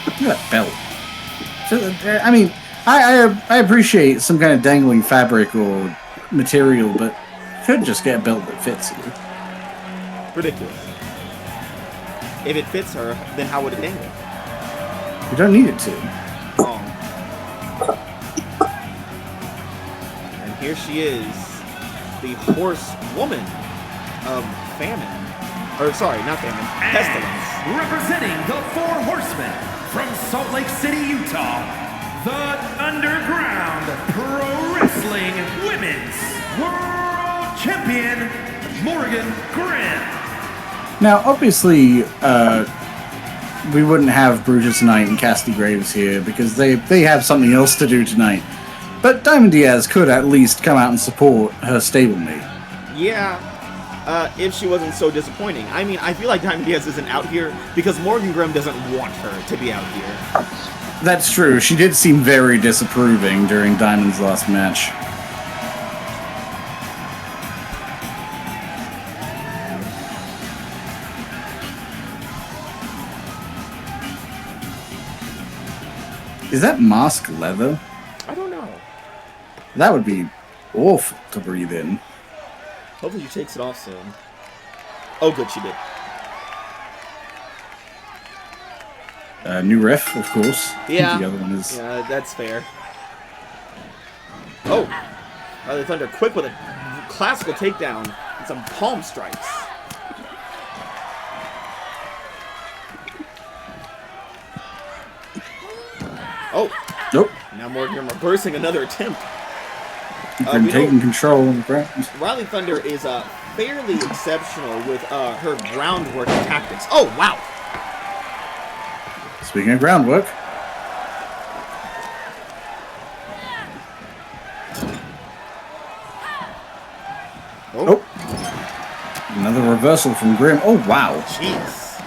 Look at that belt. So, I mean, I appreciate some kind of dangling fabric or material, but you could just get a belt that fits you. Ridiculous. If it fits her, then how would it dangle? You don't need it to. Oh. Here she is, the horsewoman of famine. Or, sorry, not famine, pestilence. Representing the Four Horsemen from Salt Lake City, Utah, the Underground Pro Wrestling Women's World Champion, Morrigan Grimm. Now, obviously, we wouldn't have Brutus Knight and Cassidy Graves here because they have something else to do tonight. But Diamond Diaz could at least come out and support her stablemate. Yeah, if she wasn't so disappointing. I mean, I feel like Diamond Diaz isn't out here because Morrigan Grimm doesn't want her to be out here. That's true. She did seem very disapproving during Diamond's last match. Is that mask leather? I don't know. That would be awful to breathe in. Hopefully she takes it off soon. Oh, good, she did. New ref, of course. Yeah. The other one is... Yeah, that's fair. Oh! Rhylee Thunder quick with a classical takedown and some palm strikes. Oh! Nope. Now Morgan reversing another attempt. Been taking control of the ground. Rhylee Thunder is fairly exceptional with her groundwork tactics. Oh, wow! Speaking of groundwork. Oh. Another reversal from Grimm. Oh, wow. Jeez.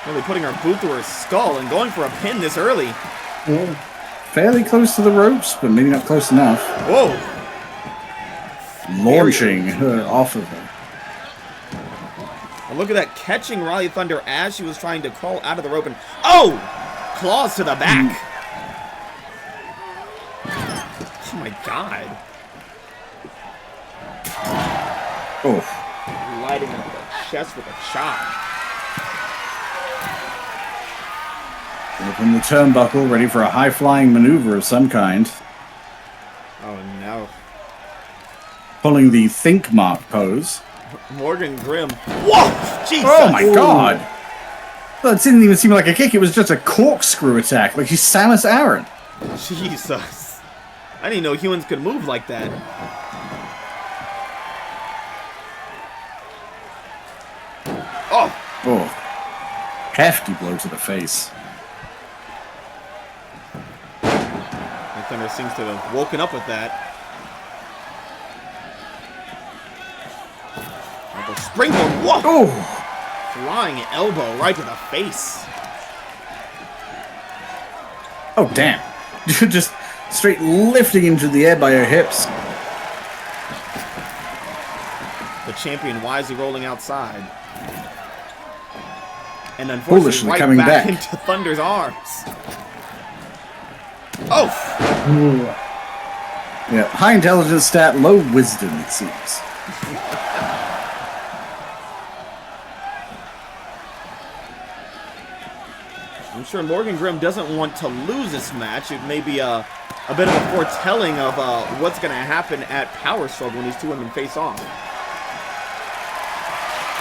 Really putting her boot through her skull and going for a pin this early. Fairly close to the ropes, but maybe not close enough. Whoa! Launching her off of her. And look at that, catching Rhylee Thunder as she was trying to crawl out of the rope and... Oh! Claws to the back. Oh my god. Oh. Lighting up the chest with a chop. Open the turnbuckle, ready for a high-flying maneuver of some kind. Oh no. Pulling the think mark pose. Morgan Grimm. Whoa! Jesus! Oh my god! Well, it didn't even seem like a kick, it was just a corkscrew attack, like she's Samus Aran. Jesus. I didn't know humans could move like that. Oh! Oh. Hefty blow to the face. Thunder seems to have woken up with that. Like a springboard. Whoa! Oh! Flying elbow right to the face. Oh, damn. Just straight lifting into the air by her hips. The champion wisely rolling outside. And unfortunately Foolishly right coming back back. into Thunder's arms. Oh! Ooh. Yeah, high intelligence stat, low wisdom, it seems. I'm sure Morgan Grimm doesn't want to lose this match. It may be a bit of a foretelling of what's going to happen at Power Struggle when these two women face off.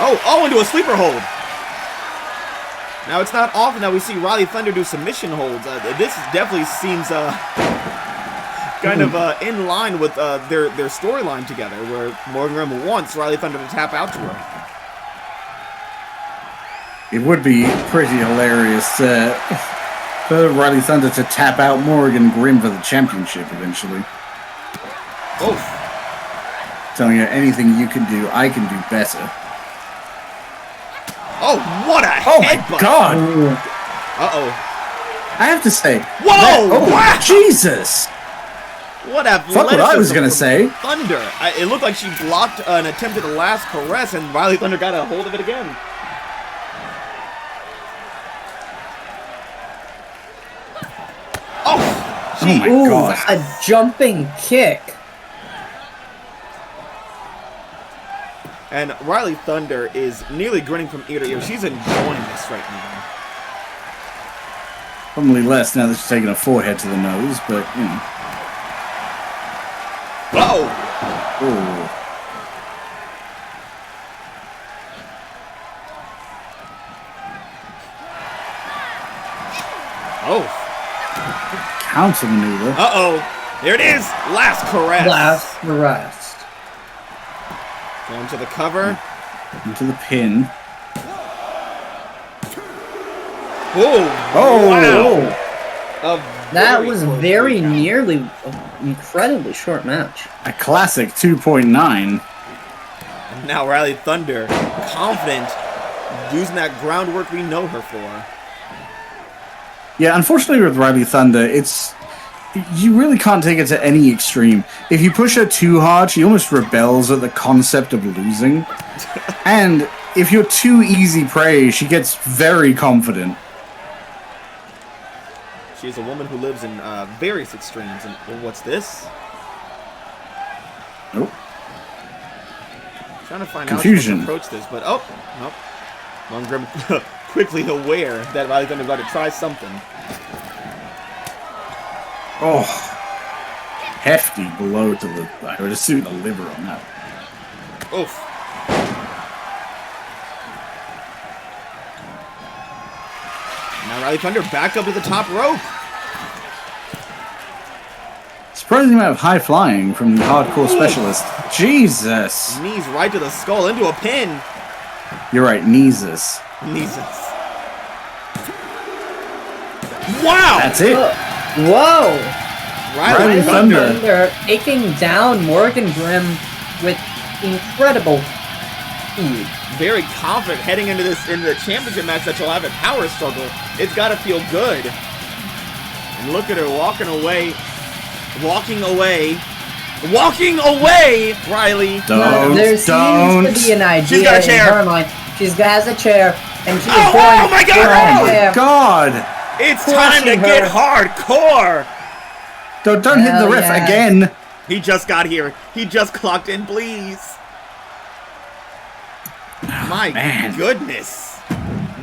Oh, into a sleeper hold. Now, it's not often that we see Rhylee Thunder do submission holds. This definitely seems kind of in line with their storyline together, where Morgan Grimm wants Rhylee Thunder to tap out to her. It would be pretty hilarious for Rhylee Thunder to tap out Morrigan Grimm for the championship eventually. Oh. Telling her anything you can do, I can do better. Oh, what a Oh headbutt! my god! Uh-oh. I have to say... Whoa! Wow! Jesus! What athleticism Fuck what I was gonna from say. Thunder. It looked like she blocked an attempt at the last caress, and Rhylee Thunder got a hold of it again. Oh! Oh my Ooh, god. a jumping kick. And Rhylee Thunder is nearly grinning from ear to ear. She's enjoying this right now. Probably less now that she's taking a forehead to the nose, but, you know. Oh! Ooh. Oh. Counter maneuver. Uh-oh. There it is. Last caress. Last arrest. Going to the cover. Into the pin. Oh. Oh. Wow. That was close very breakout. nearly an incredibly short match. A classic 2.9. Now Rhylee Thunder, confident, using that groundwork we know her for. Yeah, unfortunately with Rhylee Thunder, you really can't take it to any extreme. If you push her too hard, she almost rebels at the concept of losing. And if you're too easy prey, she gets very confident. She is a woman who lives in various extremes. And what's this? Nope. Trying to find Confusion. out how to approach this, but nope. Grimm quickly aware that Rhylee Thunder about to try something. Oh. Hefty blow to the... I would assume the liver on that. Oof. Now Rhylee Thunder back up to the top rope. Surprising amount of high flying from the hardcore specialist. Jesus. Knees right to the skull into a pin. You're right, Kneesus. Kneesus. Wow! That's it. Whoa! Rhylee Rhylee Thunder. Thunder. They're taking down Morrigan Grimm with incredible speed. Very confident heading into the championship match that she'll have at Power Struggle. It's got to feel good. And look at her walking away, Rhylee. There seems to be an idea She's got a chair. in her mind. She has a chair, and she's Oh, going oh my God! for Oh her my chair. god! It's time to Crushing get her. hardcore. Don't hit the Hell riff yeah. again. He just got here. He just clocked in, please. My man. goodness.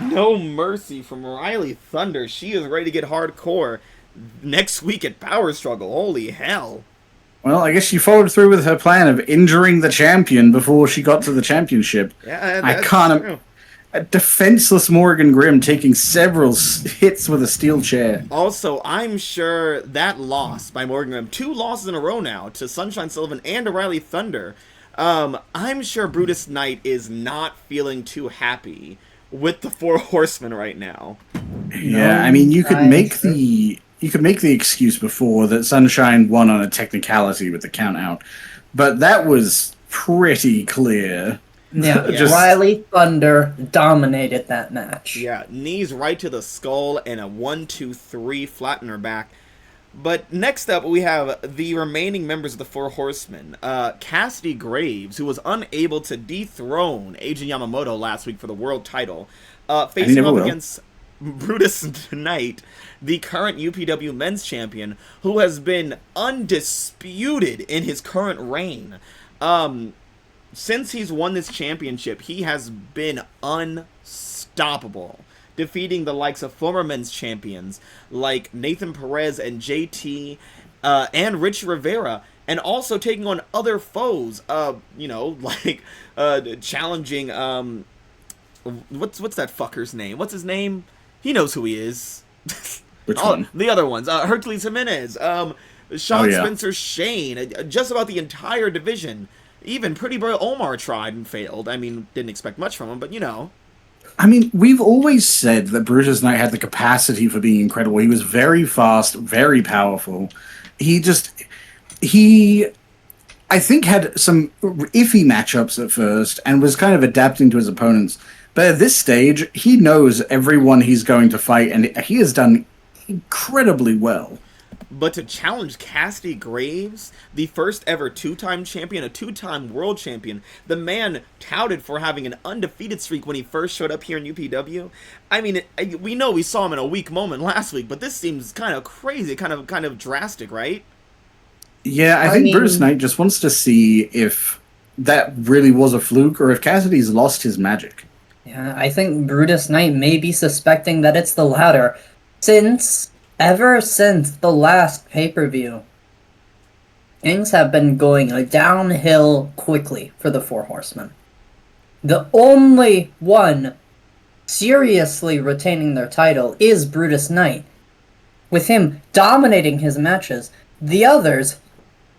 No mercy from Rhylee Thunder. She is ready to get hardcore next week at Power Struggle. Holy hell. Well, I guess she followed through with her plan of injuring the champion before she got to the championship. Yeah, I that's can't... true. A defenseless Morrigan Grimm taking several hits with a steel chair. Also, I'm sure that loss by Morrigan Grimm, 2 losses in a row now to Sunshine Sullivan and to Rhylee Thunder, I'm sure Brutus Knight is not feeling too happy with the 4 Horsemen right now. Yeah, I mean, you could make the excuse before that Sunshine won on a technicality with the count out, but that was pretty clear. Yeah, Just- Rhylee Thunder dominated that match. Yeah, knees right to the skull and a 1-2-3 flatten her back. But next up, we have the remaining members of the 4 Horsemen. Cassidy Graves, who was unable to dethrone Eiji Yamamoto last week for the world title, facing never up will. against Brutus Knight, the current UPW men's champion, who has been undisputed in his current reign. Since he's won this championship, he has been unstoppable, defeating the likes of former men's champions like Nathan Perez and JT and Rich Rivera, and also taking on other foes, like challenging, what's that fucker's name? What's his name? He knows who he is. Which one? The other ones, Hercules Jimenez, Sean Spencer Shane, just about the entire division. Even Pretty Boy Omar tried and failed. I mean, didn't expect much from him, but you know. I mean, we've always said that Brutus Knight had the capacity for being incredible. He was very fast, very powerful. I think, had some iffy matchups at first and was kind of adapting to his opponents. But at this stage, he knows everyone he's going to fight, and he has done incredibly well. But to challenge Cassidy Graves, the first ever 2-time champion, a 2-time world champion, the man touted for having an undefeated streak when he first showed up here in UPW. I mean, we know we saw him in a weak moment last week, but this seems kind of crazy, kind of drastic, right? Yeah, I think Brutus Knight just wants to see if that really was a fluke or if Cassidy's lost his magic. Yeah, I think Brutus Knight may be suspecting that it's the latter, ever since the last pay-per-view. Things have been going downhill quickly for the Four Horsemen. The only one seriously retaining their title is Brutus Knight. With him dominating his matches, the others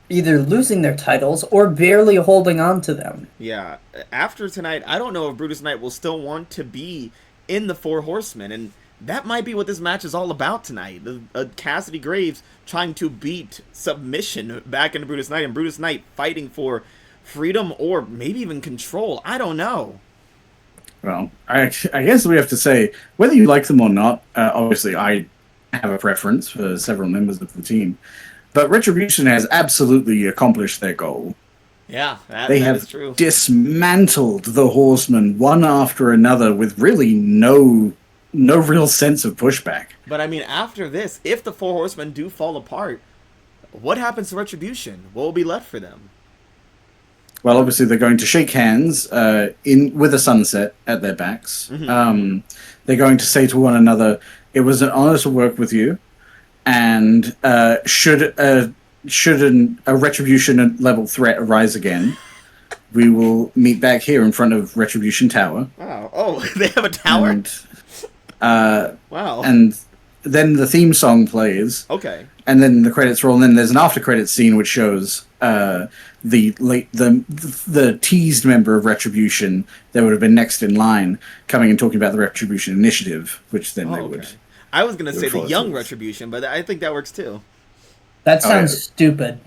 either losing their titles or barely holding on to them. Yeah, after tonight, I don't know if Brutus Knight will still want to be in the Four Horsemen, and that might be what this match is all about tonight. Cassidy Graves trying to beat submission back into Brutus Knight, and Brutus Knight fighting for freedom or maybe even control. I don't know. Well, I guess we have to say, whether you like them or not, obviously I have a preference for several members of the team, but Retribution has absolutely accomplished their goal. Yeah, that have is true. Dismantled the Horsemen one after another with really no real sense of pushback. But I mean, after this, if the Four Horsemen do fall apart, what happens to Retribution? What will be left for them? Well, obviously they're going to shake hands with a sunset at their backs. Mm-hmm. They're going to say to one another, "It was an honor to work with you, and should a Retribution level threat arise again, we will meet back here in front of Retribution Tower." Wow! Oh, they have a tower. And, wow! And then the theme song plays. Okay. And then the credits roll, and then there's an after credits scene which shows the teased member of Retribution that would have been next in line coming and talking about the Retribution Initiative, which then they would. I was gonna say the follow young through. Retribution, but I think that works too. That sounds stupid.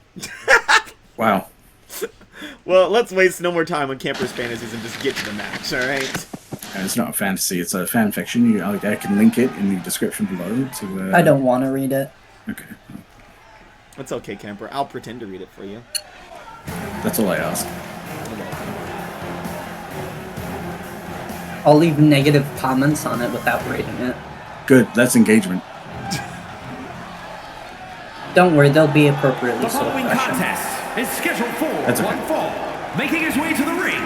Wow. Well, let's waste no more time on campers' fantasies and just get to the match. All right. And it's not a fantasy; it's a fan fiction. I can link it in the description below. To I don't want to read it. Okay, It's okay, camper. I'll pretend to read it for you. that's all I ask. I'll leave negative comments on it without reading it. Good, that's engagement. Don't worry, they'll be appropriately The so following fashioned. contest is scheduled for That's okay. one fall. Making his way to the ring,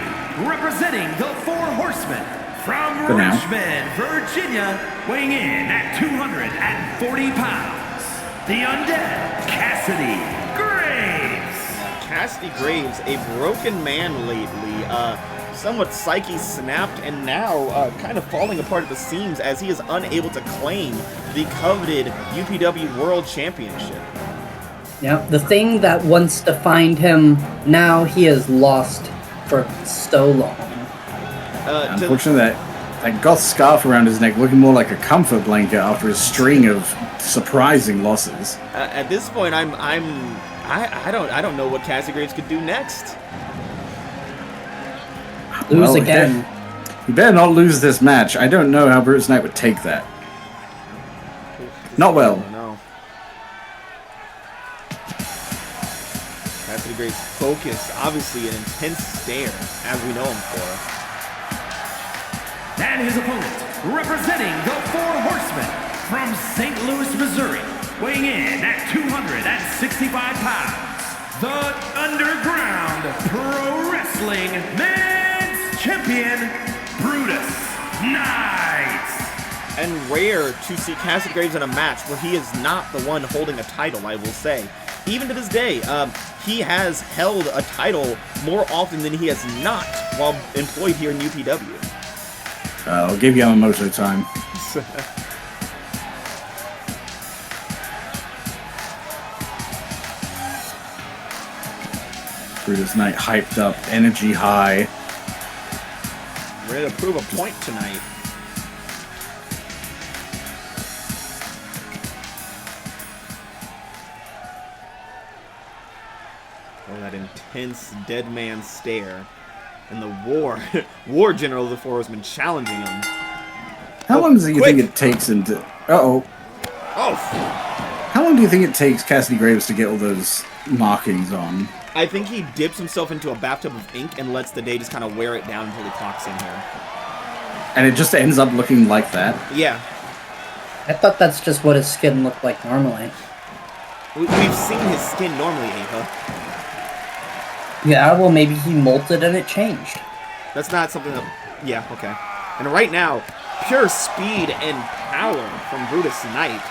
representing the Four Horsemen from Good now. Richmond, Virginia, weighing in at 240 pounds, the Undead Cassidy Graves. Cassidy Graves, a broken man lately, somewhat psyche snapped and now kind of falling apart at the seams as he is unable to claim the coveted UPW World Championship. Yeah, the thing that once defined him, now he has lost for so long. Unfortunately, that goth scarf around his neck looking more like a comfort blanket after a string of surprising losses. At this point, I don't know what Cassidy Graves could do next. Lose Well, again. You better not lose this match. I don't know how Brutus Knight would take that. Not well. No. Cassidy Graves' focus, obviously an intense stare, as we know him for. And his opponent, representing the Four Horsemen from St. Louis, Missouri, weighing in at 265 pounds, the Underground Pro Wrestling Men's Champion, Brutus Knight. And rare to see Cassidy Graves in a match where he is not the one holding a title, I will say. Even to this day, he has held a title more often than he has not while employed here in UPW. I'll give Yamamoto time. Brutus Knight hyped up, energy high. Ready to prove a point tonight. Oh, that intense dead man stare. And the war general of the Four Horsemen challenging him. How long do you quick. think it takes him to... Uh-oh. Oh! How long do you think it takes Cassidy Graves to get all those markings on? I think he dips himself into a bathtub of ink and lets the day just kind of wear it down until he clocks in here. And it just ends up looking like that? Yeah. I thought that's just what his skin looked like normally. We've seen his skin normally, Ava. Yeah, well, maybe he molted and it changed. That's not something that... Yeah, okay. And right now, pure speed and power from Brutus Knight.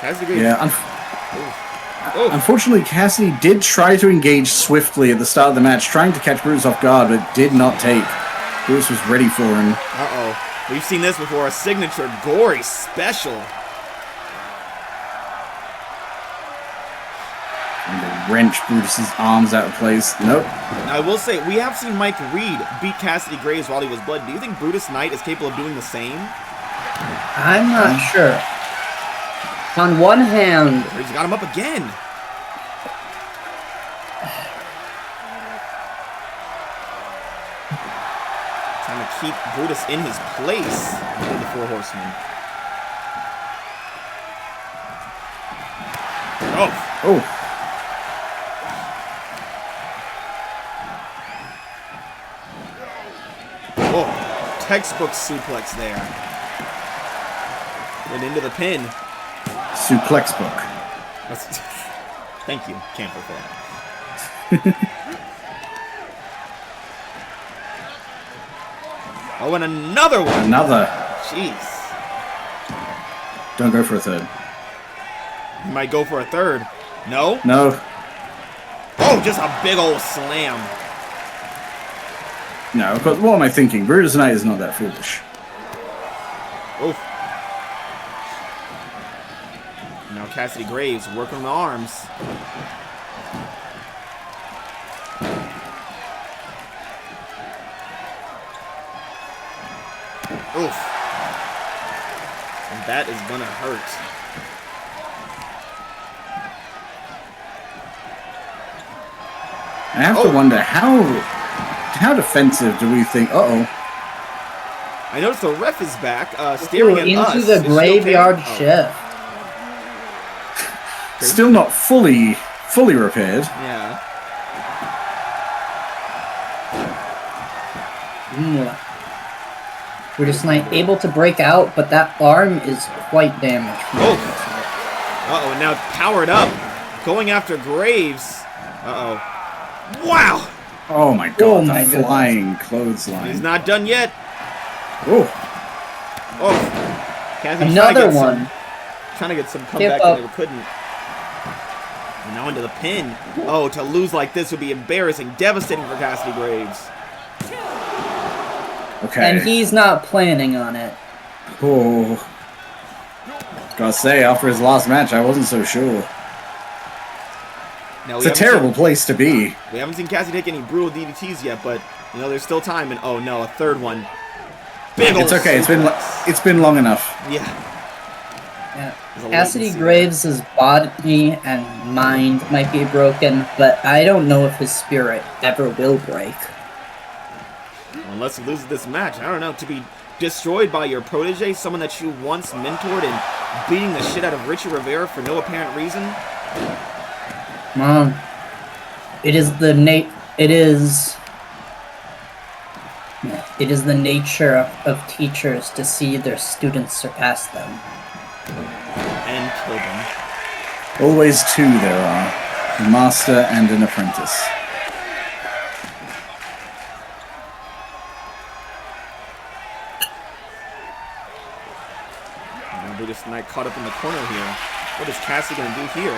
Cassidy Graves. Yeah, Unfortunately, Cassidy did try to engage swiftly at the start of the match, trying to catch Brutus off guard, but did not take. Brutus was ready for him. Uh-oh. We've seen this before, a signature gory special. And to wrench Brutus's arms out of place. Nope. I will say, we have seen Mike Reed beat Cassidy Graves while he was blood. Do you think Brutus Knight is capable of doing the same? I'm not sure. On one hand, He's got him up again. Trying to keep Brutus in his place with the Four Horsemen. Oh. Oh. Oh. Textbook suplex there. And into the pin. Suplex book. Thank you, Camper, for that. Oh, and another one. Another. Jeez. Don't go for a third. He might go for a third. No? No. Oh, just a big old slam. No, of course, what am I thinking? Brutus Knight is not that foolish. Oof. Now Cassidy Graves working the arms. Oof. And that is gonna hurt. I have to wonder how defensive do we think? Uh-oh. I noticed the ref is back, staring at us. into the Is she graveyard okay? shift. Still not fully repaired. Yeah. Brutus Knight able to break out, but that arm is quite damaged. Oh. Uh-oh, and now powered up. Going after Graves. Uh-oh. Wow! Oh my god, Oh my the flying clothesline. He's not done yet. Oh, Oh. Cassidy's Another one. Trying to get some comeback, up. and they couldn't. And now into the pin. Oh, to lose like this would be embarrassing, devastating for Cassidy Graves. okay. And he's not planning on it. Oh. Gotta say, after his last match, I wasn't so sure. Now, It's a terrible place to be. We haven't seen Cassidy take any brutal DDTs yet, but you know there's still time. And oh no, a third one. Big old It's okay. suplex. It's been long enough. Yeah. Yeah. There's a Cassidy latency Graves' body and mind might be broken, but I don't know if his spirit ever will break. Well, unless he loses this match, I don't know. To be destroyed by your protege, someone that you once mentored, and beating the shit out of Richie Rivera for no apparent reason. Mom, it is the nature of teachers to see their students surpass them. And kill them. Always two there are. A master and an apprentice. And Brutus Knight caught up in the corner here. What is Cassidy gonna do here?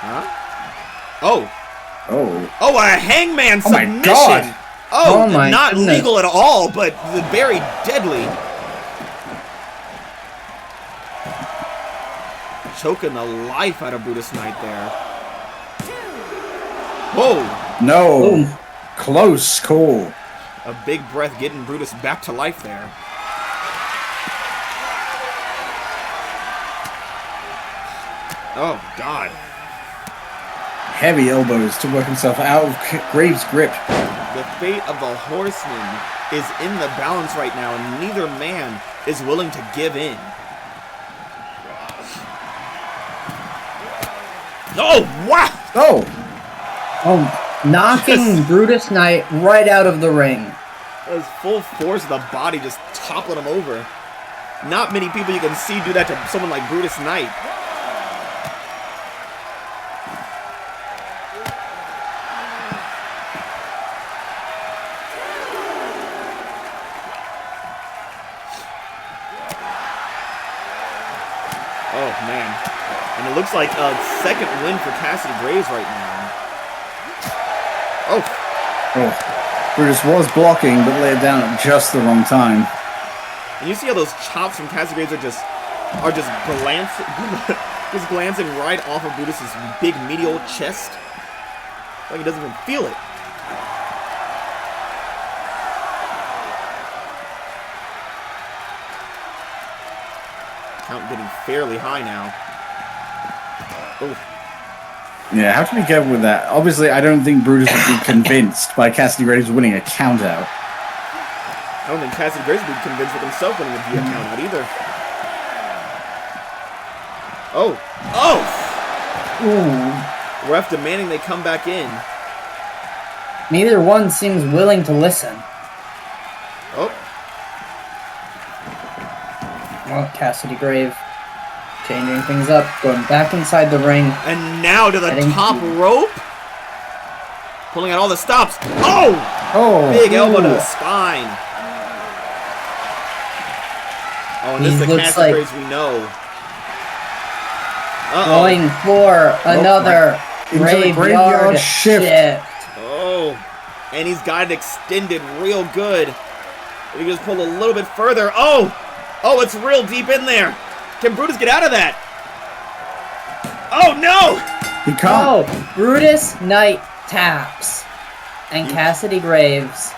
Huh? Oh! Oh. Oh, a hangman Oh my submission! God. Oh, Oh my not goodness. legal at all, but very deadly. Choking the life out of Brutus Knight there. Whoa! No. Boom. Close call. A big breath getting Brutus back to life there. Oh, God. Heavy elbows to work himself out of Graves' grip. The fate of the Horsemen is in the balance right now, and neither man is willing to give in. Oh, wow! Oh. Oh, knocking Brutus Knight right out of the ring. That was full force of the body just toppling him over. Not many people you can see do that to someone like Brutus Knight. Oh, man. And it looks like a second win for Cassidy Graves right now. Oh. Brutus was blocking, but laid down at just the wrong time. And you see how those chops from Cassidy Graves are just glancing right off of Brutus's big medial chest. Like he doesn't even feel it. Count getting fairly high now. Oh. Yeah, how to be careful with that? Obviously, I don't think Brutus would be convinced by Cassidy Graves winning a count out. I don't think Cassidy Graves would be convinced with himself winning a via count out either. Oh. Oh! Ooh. Ref demanding they come back in. Neither one seems willing to listen. Oh. Well, Cassidy Grave changing things up, going back inside the ring. And now to the top rope. Pulling out all the stops. Oh! Oh! Big elbow to the spine. Oh, and this is the Cassidy Graves we know. Going for another graveyard shift. Oh, and he's got it extended real good. He just pulled a little bit further. Oh, it's real deep in there. Can Brutus get out of that? Oh, no! He can't. Oh, Brutus Knight taps. And Cassidy Graves.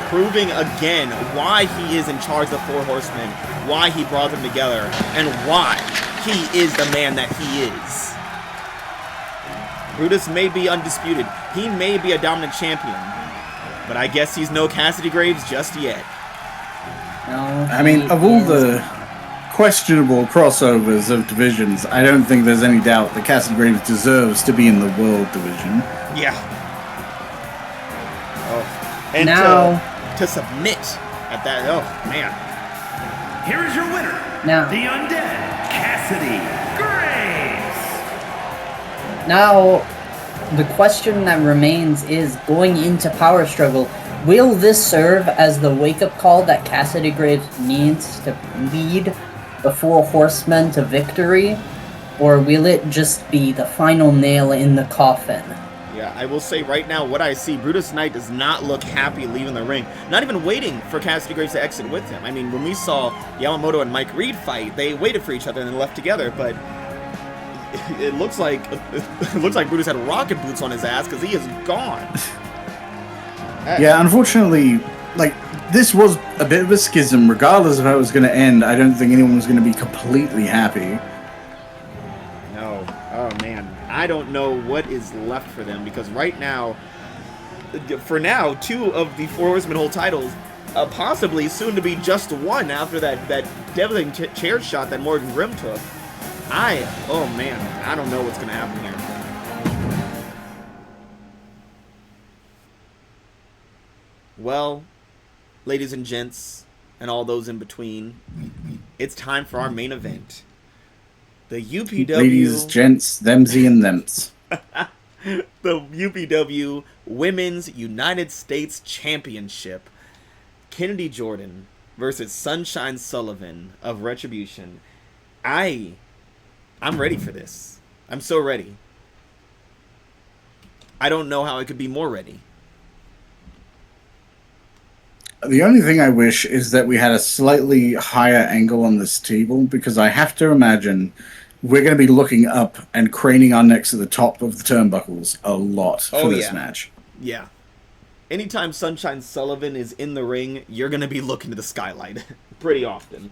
Proving again why he is in charge of the Four Horsemen, why he brought them together, and why he is the man that he is. Brutus may be undisputed. He may be a dominant champion. But I guess he's no Cassidy Graves just yet. No, I mean, of all the questionable crossovers of divisions, I don't think there's any doubt that Cassidy Graves deserves to be in the World Division. Yeah. Oh. And now, to submit at that, oh, man. Here is your winner, now, the Undead Cassidy Graves. Now, the question that remains is, going into Power Struggle, will this serve as the wake-up call that Cassidy Graves needs to lead the Four Horsemen to victory? Or will it just be the final nail in the coffin? Yeah, I will say right now, what I see, Brutus Knight does not look happy leaving the ring. Not even waiting for Cassidy Graves to exit with him. I mean, when we saw Yamamoto and Mike Reed fight, they waited for each other and then left together, but it looks like Brutus had rocket boots on his ass because he is gone. Yeah, unfortunately, like, this was a bit of a schism. Regardless of how it was going to end, I don't think anyone was going to be completely happy. No. Oh, man. I don't know what is left for them because right now, for now, 2 of the Four Horsemen hold titles, possibly soon to be just 1 after that devastating chair shot that Morrigan Grimm took. Oh man, I don't know what's going to happen here. Well, ladies and gents, and all those in between, it's time for our main event. The UPW... Ladies, gents, themsy and thems. The UPW Women's United States Championship. Kennedy Jordan versus Sunshine Sullivan of Retribution. I'm ready for this. I'm so ready. I don't know how I could be more ready. The only thing I wish is that we had a slightly higher angle on this table, because I have to imagine we're going to be looking up and craning our necks at the top of the turnbuckles a lot for this match. Yeah. Anytime Sunshine Sullivan is in the ring, you're going to be looking to the skylight pretty often.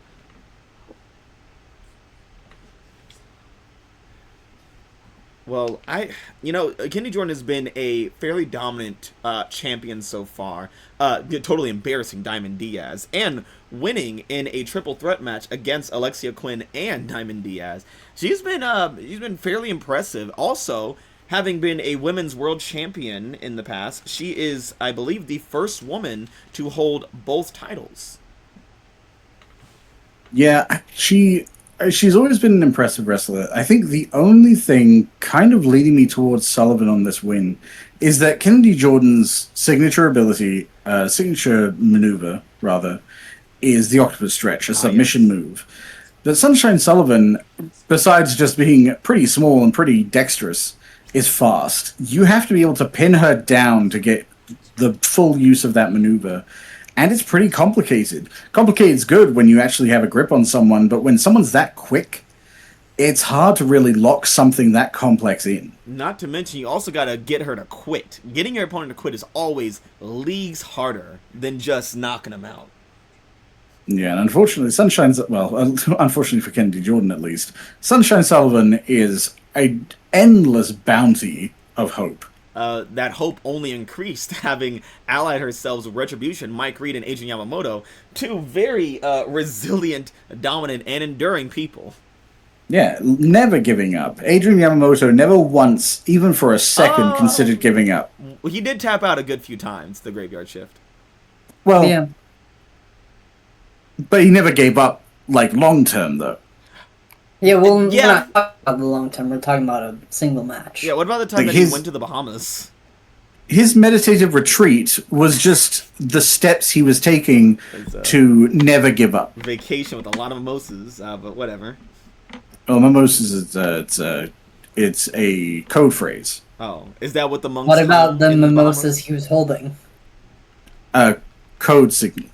Well, Kennedy Jordan has been a fairly dominant champion so far, totally embarrassing Diamond Diaz, and winning in a triple threat match against Alexia Quinn and Diamond Diaz. She's been fairly impressive. Also, having been a women's world champion in the past, she is, I believe, the first woman to hold both titles. Yeah, she's always been an impressive wrestler. I think the only thing kind of leading me towards Sullivan on this win is that Kennedy Jordan's signature maneuver, is the octopus stretch, a submission move. But Sunshine Sullivan, besides just being pretty small and pretty dexterous, is fast. You have to be able to pin her down to get the full use of that maneuver. And it's pretty complicated. Complicated's good when you actually have a grip on someone, but when someone's that quick, it's hard to really lock something that complex in. Not to mention, you also got to get her to quit. Getting your opponent to quit is always leagues harder than just knocking them out. Yeah, and unfortunately, unfortunately for Kennedy Jordan at least, Sunshine Sullivan is an endless bounty of hope. That hope only increased, having allied herself with Retribution, Mike Reed, and Adrian Yamamoto, two very resilient, dominant, and enduring people. Yeah, never giving up. Adrian Yamamoto never once, even for a second, considered giving up. Well, he did tap out a good few times, the Graveyard Shift. Well, Yeah. but he never gave up, like, long-term, though. Yeah, well, Yeah. we're not talking about the long term. We're talking about a single match. Yeah, what about the time Like that he his- went to the Bahamas? His meditative retreat was just the steps he was taking It's, to never give up. Vacation with a lot of mimosas, but whatever. Well, mimosas, it's a code phrase. Oh, is that what the monks What about do the in mimosas Bahamas? he was holding? A code signal.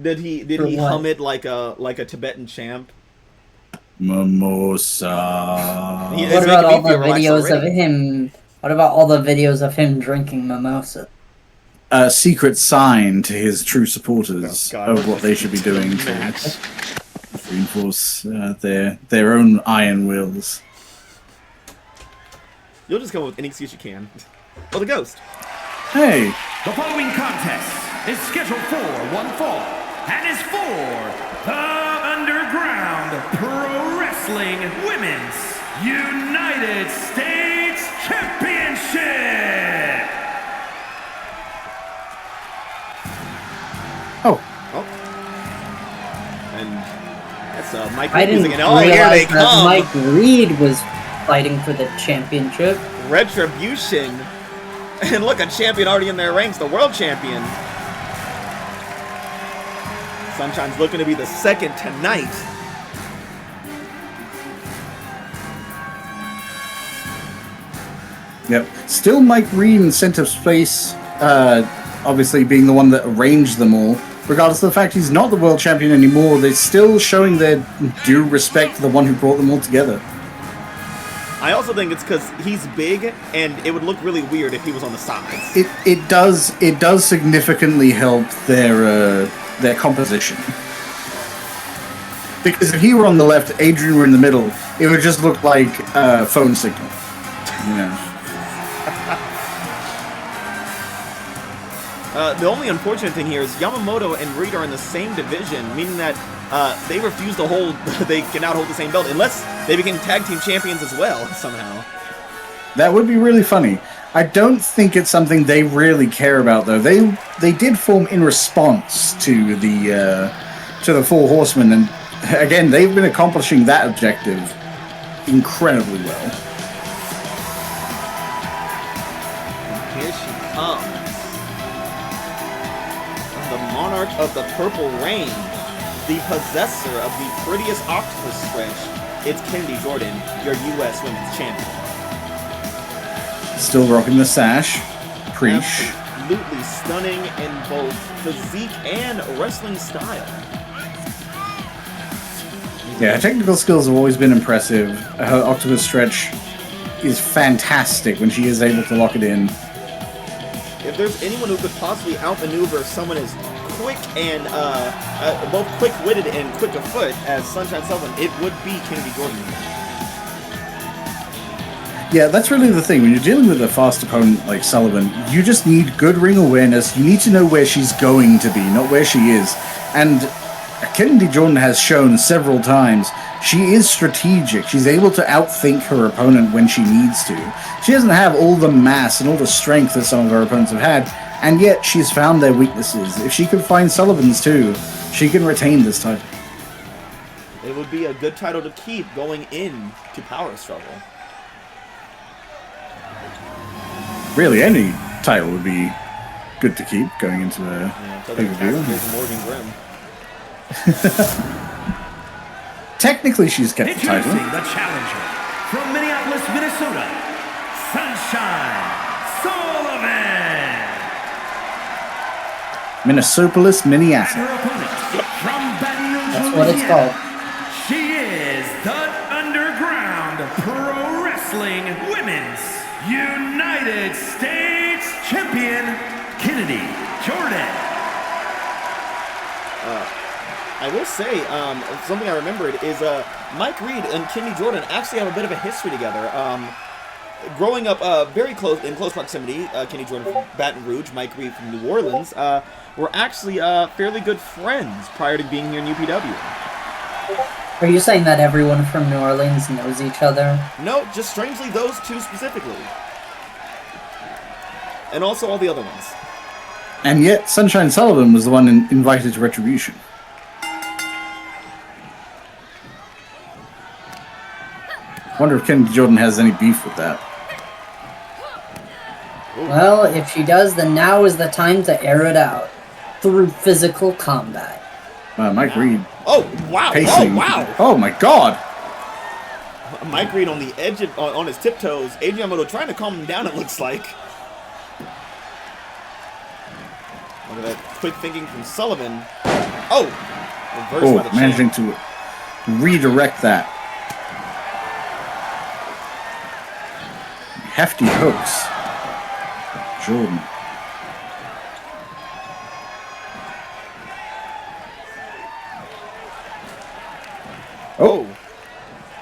Did he For what? hum it like a Tibetan champ? Mimosa. He- What It's about making all me the feel relaxed videos of already. him? What about all the videos of him drinking mimosa? A secret sign to his true supporters Oh, God. of what they should be doing to reinforce their own iron wills. You'll just come up with any excuse you can. Oh, the ghost. Hey, The following contest is scheduled for one fall and is for the Underground Pro Wrestling Women's United States Championship. oh, Oh. And that's Mike I Reed didn't music. And oh, here they realize that come. Mike Reed was fighting for the championship. Retribution. And look, a champion already in their ranks, the world champion. Sunshine's looking to be the second tonight. yep. Still Mike Reed in center space, obviously being the one that arranged them all. Regardless of the fact he's not the world champion anymore, they're still showing their due respect to the one who brought them all together. I also think it's because he's big, and it would look really weird if he was on the sides. It does significantly help their composition. Because if he were on the left, Adrian were in the middle, it would just look like a phone signal. You know. The only unfortunate thing here is Yamamoto and Reed are in the same division, meaning that they refuse to hold, they cannot hold the same belt unless they became tag team champions as well, somehow. That would be really funny. I don't think it's something they really care about, though. They did form in response to the Four Horsemen, and again, they've been accomplishing that objective incredibly well. Here she comes. The monarch of the Purple Rain, the possessor of the prettiest octopus stretch. It's Kennedy Jordan, your U.S. Women's Champion. Still rocking the sash. Preach. Absolutely stunning in both physique and wrestling style. Yeah, her technical skills have always been impressive. Her octopus stretch is fantastic when she is able to lock it in. If there's anyone who could possibly outmaneuver someone as quick and both quick-witted and quick of foot as Sunshine Sullivan, it would be Kennedy Jordan. Yeah, that's really the thing. When you're dealing with a fast opponent like Sullivan, you just need good ring awareness. You need to know where she's going to be, not where she is. And Kennedy Jordan has shown several times she is strategic. She's able to outthink her opponent when she needs to. She doesn't have all the mass and all the strength that some of her opponents have had, and yet she's found their weaknesses. If she could find Sullivan's too, she can retain this title. It would be a good title to keep going into Power Struggle. Really, any title would be good to keep going into a So the pay-per-view. Cassidy and Morrigan Grimm. technically she's kept the title. Introducing the challenger from Minneapolis, Minnesota, Sunshine Sullivan. Minnesopolis, And Minneapolis. her opponent from Baton Rouge, That's what it's Louisiana, called. she is the Underground Pro Wrestling Women's United States Champion, Kennedy Jordan. I will say, something I remembered is Mike Reed and Kennedy Jordan actually have a bit of a history together. Growing up very in close proximity, Kennedy Jordan from Baton Rouge, Mike Reed from New Orleans, were actually fairly good friends prior to being here in UPW. Are you saying that everyone from New Orleans knows each other? No, just strangely those two specifically. And also all the other ones. And yet, Sunshine Sullivan was the one invited to Retribution. Wonder if Kennedy Jordan has any beef with that. Well, if she does, then now is the time to air it out. Through physical combat. Mike Reed Oh, wow. pacing. Oh, wow. Oh my god! Mike Reed on the edge of, on his tiptoes. Adrian Moto trying to calm him down, it looks like. Look at that quick thinking from Sullivan. Oh! Reversed by the Managing chin. to redirect that. Hefty hooks. Jordan. Oh!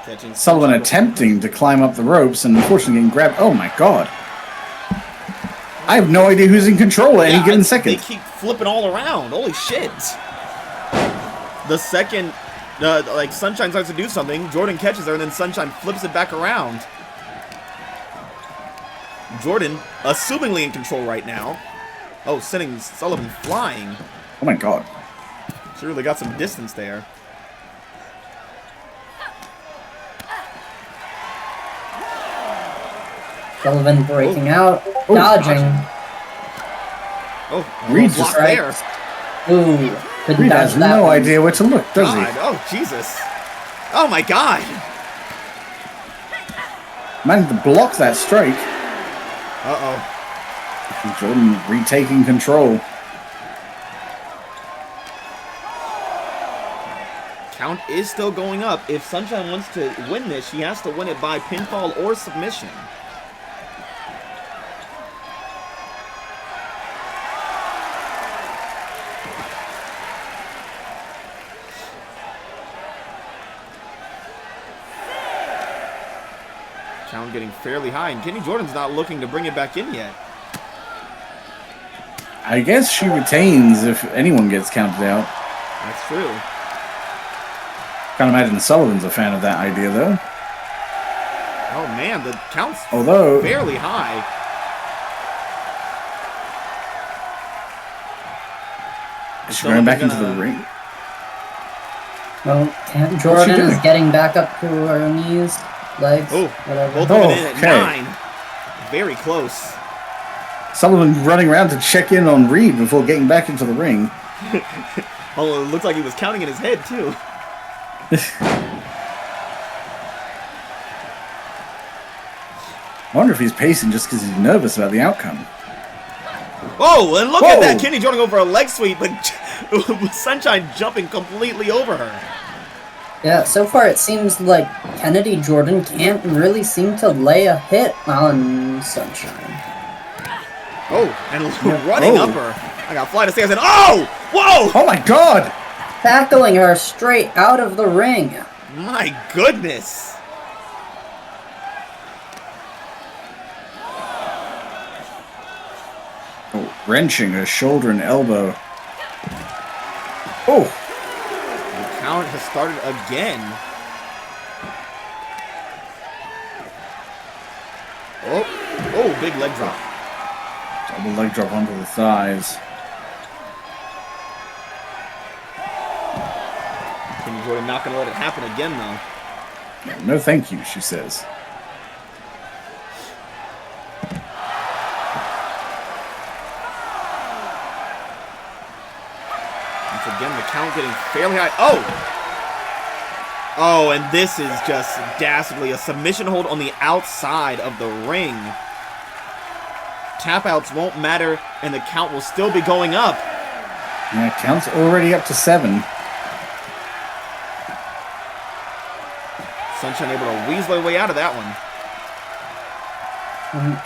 Catching Sullivan attempting to climb up the ropes and unfortunately getting grabbed. Oh my god. I have no idea who's in control at any given second. They keep flipping all around. Holy shit! The second, like Sunshine starts to do something, Jordan catches her, and then Sunshine flips it back around. Jordan, assumingly in control right now. Oh, sending Sullivan flying. Oh my god. She really got some distance there. Sullivan breaking out, dodging. Oh, Reed's blocked just there. Ooh, couldn't Reed dodge has that no one. idea where to look, does God, he? oh Jesus. Oh my god. Managed to block that strike. Uh-oh. Jordan retaking control. Count is still going up. If Sunshine wants to win this, she has to win it by pinfall or submission. Count getting fairly high, and Kenny Jordan's not looking to bring it back in yet. I guess she retains if anyone gets counted out. That's true. Can't imagine Sullivan's a fan of that idea, though. Oh man, the count's Although, fairly high. is she going back into the Sullivan ring? Well, What's Jordan she is doing? getting back up to her knees, legs, Oh, whatever. both of them in at Okay. 9. Very close. Sullivan running around to check in on Reed before getting back into the ring. Oh, it looks like he was counting in his head too. I wonder if he's pacing just because he's nervous about the outcome. Oh, and look Whoa. at that. Kenny Jordan go for a leg sweep, but Sunshine jumping completely over her. Yeah, so far it seems like Kennedy Jordan can't really seem to lay a hit on Sunshine. Oh, and running Oh. up her. I got a flight of stairs and oh! Whoa! Oh my god! Tackling her straight out of the ring. My goodness. Oh, wrenching her shoulder and elbow. Oh! The count has started again. Oh, big leg drop. Double leg drop onto the thighs. Kenny Jordan not going to let it happen again, though. No thank you, she says. Once again, the count getting fairly high. Oh! Oh, and this is just dastardly. A submission hold on the outside of the ring. Tap outs won't matter, and the count will still be going up. Yeah, count's already up to 7. Sunshine able to weasel her way out of that one.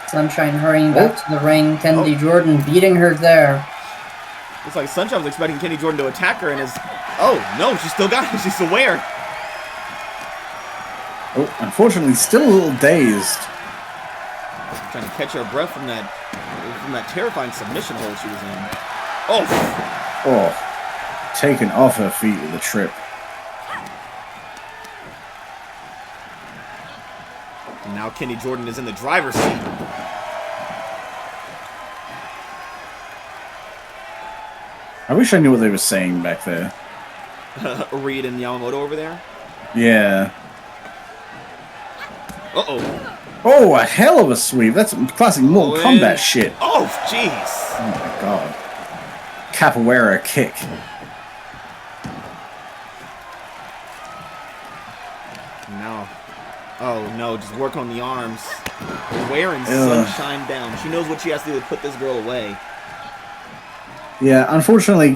Sunshine hurrying back to the ring. Kennedy Jordan beating her there. Looks like Sunshine was expecting Kenny Jordan to attack her and is... Oh, no, she still got it. She's aware. Oh, unfortunately, still a little dazed. Trying to catch her breath from that terrifying submission hold she was in. Oh! Oh, taken off her feet with a trip. And now Kenny Jordan is in the driver's seat. I wish I knew what they were saying back there. Reed and Yamamoto over there. Yeah. Uh-oh. Oh, a hell of a sweep. That's some classic Mortal Kombat shit. Oh, jeez. Oh my god. Capoeira kick. No. Oh, no, just work on the arms. Wearing Sunshine down. She knows what she has to do to put this girl away. Yeah, unfortunately,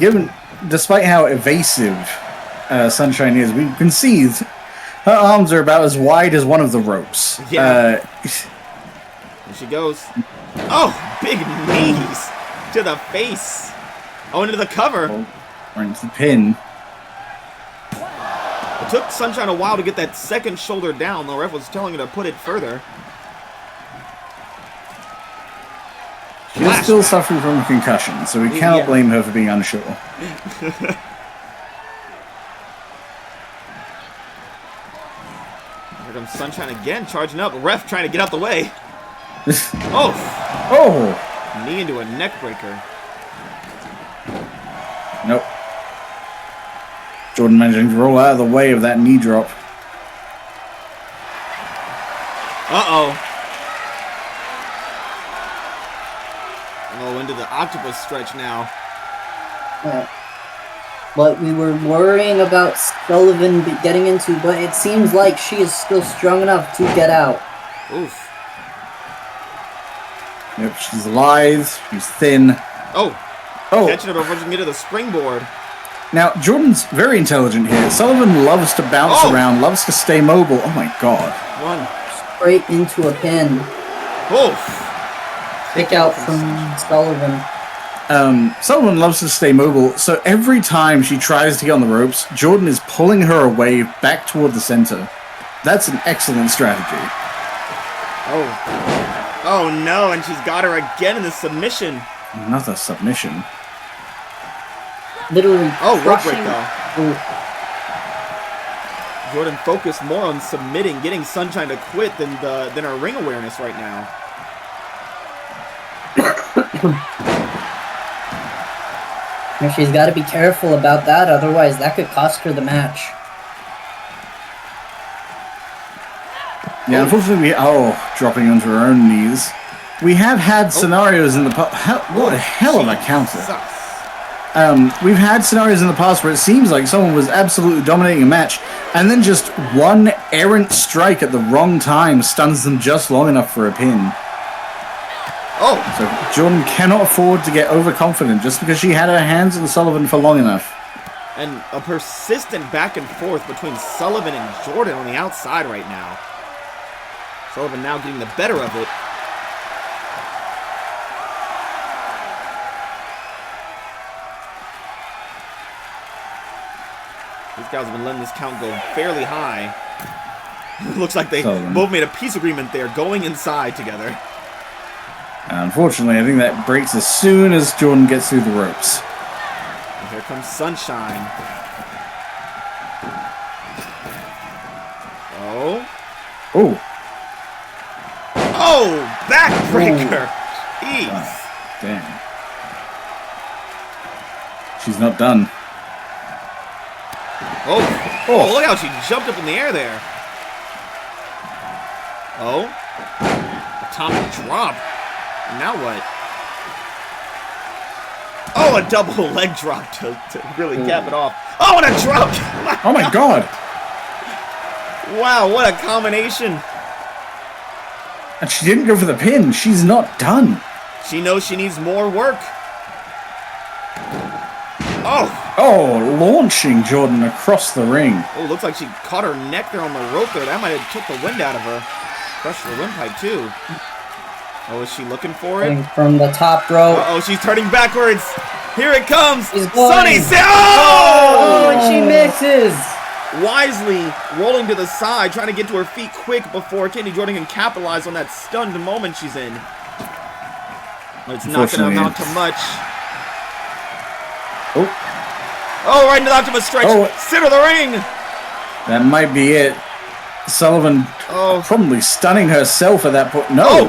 despite how evasive Sunshine is, we can see her arms are about as wide as one of the ropes. Yeah. There she goes. Oh, big knees to the face. Oh, into the cover. Right into the pin. It took Sunshine a while to get that second shoulder down. The ref was telling her to put it further. She's still suffering from a concussion, so we cannot blame her for being unsure. Here comes Sunshine again, charging up. Ref trying to get out the way. Oh! Oh! Knee into a neck breaker. Nope. Jordan managing to roll out of the way of that knee drop. Uh-oh. Oh, into the octopus stretch now. What we were worrying about Sullivan getting into, but it seems like she is still strong enough to get out. Oof. Yep, she's lithe, she's thin. Oh. Oh. Catching her before she can get to the springboard. Now, Jordan's very intelligent here. Sullivan loves to bounce around, loves to stay mobile. Oh my god. One. Straight into a pin. Oof. Kick out from Sullivan. Sullivan loves to stay mobile, so every time she tries to get on the ropes, Jordan is pulling her away back toward the center. That's an excellent strategy. Oh. Oh no, and she's got her again in the submission. Another submission. Literally. Oh, rope break crushing. though. Ooh. Jordan focused more on submitting, getting Sunshine to quit than her ring awareness right now. She's got to be careful about that, otherwise that could cost her the match. Yeah, unfortunately, dropping onto her own knees. We have had scenarios in the past. What a hell of a counter. We've had scenarios in the past where it seems like someone was absolutely dominating a match, and then just one errant strike at the wrong time stuns them just long enough for a pin. Oh! So Jordan cannot afford to get overconfident just because she had her hands on Sullivan for long enough. And a persistent back and forth between Sullivan and Jordan on the outside right now. Sullivan now getting the better of it. These guys have been letting this count go fairly high. Looks like they both made a peace agreement there, going inside together. Unfortunately, I think that breaks as soon as Jordan gets through the ropes. And here comes Sunshine. Oh. Oh. Oh! Backbreaker! Jeez. Damn. She's not done. Oh, look how she jumped up in the air there. Oh. Atomic drop. Now what? Oh, a double leg drop to really cap it off. Oh, and a drop! Oh my god! Wow, what a combination. And she didn't go for the pin. She's not done. She knows she needs more work. Oh! Oh, launching Jordan across the ring. Oh, looks like she caught her neck there on the rope there. That might have took the wind out of her. Crushed the windpipe, too. Oh, is she looking for it? From the top rope. Uh-oh, she's turning backwards. Here it comes. She's going. Sunny, Oh, and she misses. Wisely rolling to the side, trying to get to her feet quick before Candy Jordan can capitalize on that stunned moment she's in. It's not going to amount to much. Oh, right into the octopus stretch. Oh. Center of the ring. That might be it. Sullivan probably stunning herself at that point. No. Oh.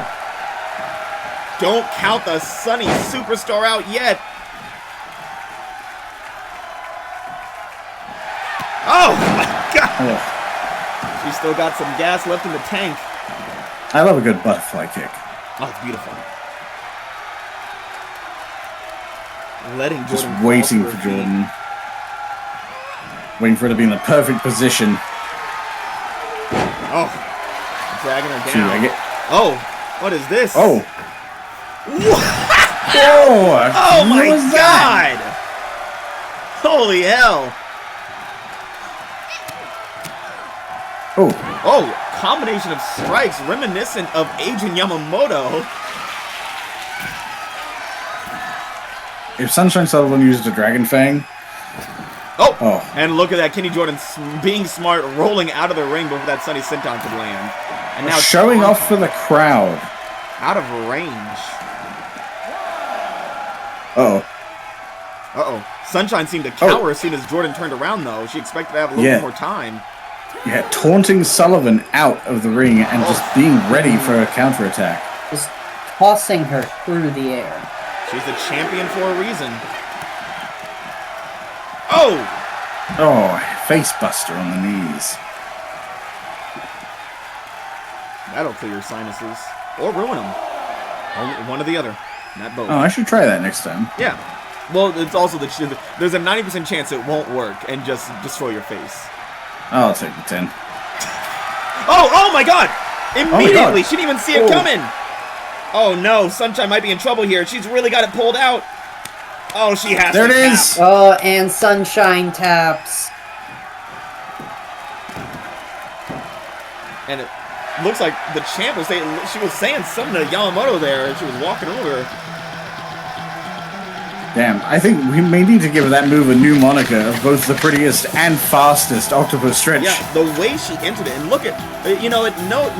Don't count the Sunny Superstar out yet. Oh, my God. Oh. She's still got some gas left in the tank. I love a good butterfly kick. Oh, it's beautiful. Letting Jordan Just waiting fall to for her feet. Jordan. Waiting for her to be in the perfect position. Oh, dragging her See, down. Oh, what is this? Oh. Oh my what was that? God! Holy hell! Oh, combination of strikes reminiscent of Agent Yamamoto. If Sunshine Sullivan used a Dragon Fang. Oh, and look at that, Kenny Jordan being smart, rolling out of the ring before that Sunny Senton could land. And now showing off for the crowd. Out of range. Uh-oh. Sunshine seemed to cower as soon as Jordan turned around, though. She expected to have a little bit more time. Yeah, taunting Sullivan out of the ring and just being ready for a counterattack. Just tossing her through the air. She's a champion for a reason. Oh, face buster on the knees. That'll clear your sinuses. Or ruin them. Only one or the other. Not both. Oh, I should try that next time. Yeah. Well, it's also there's a 90% chance it won't work and just destroy your face. I'll take the 10. Oh my God! Immediately! She didn't even see it coming! Oh no, Sunshine might be in trouble here. She's really got it pulled out. Oh, she has There to it tap. is! Oh, and Sunshine taps. And it looks like the champ was saying, she was saying something to Yamamoto there as she was walking over. Damn, I think we may need to give that move a new moniker of both the prettiest and fastest octopus stretch. Yeah, the way she entered it, and look at,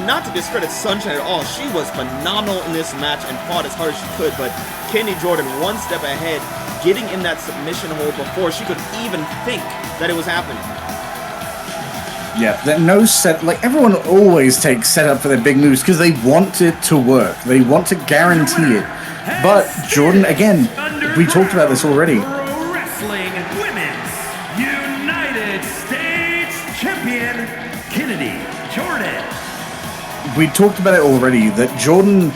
not to discredit Sunshine at all, she was phenomenal in this match and fought as hard as she could, but Kenny Jordan one step ahead, getting in that submission hold before she could even think that it was happening. Yeah, that no set, like everyone always takes setup for their big moves because they want it to work. They want to guarantee it. But Jordan, again, we talked about this already. Pro Wrestling Women's United States Champion, Kennedy Jordan. We talked about it already, that Jordan,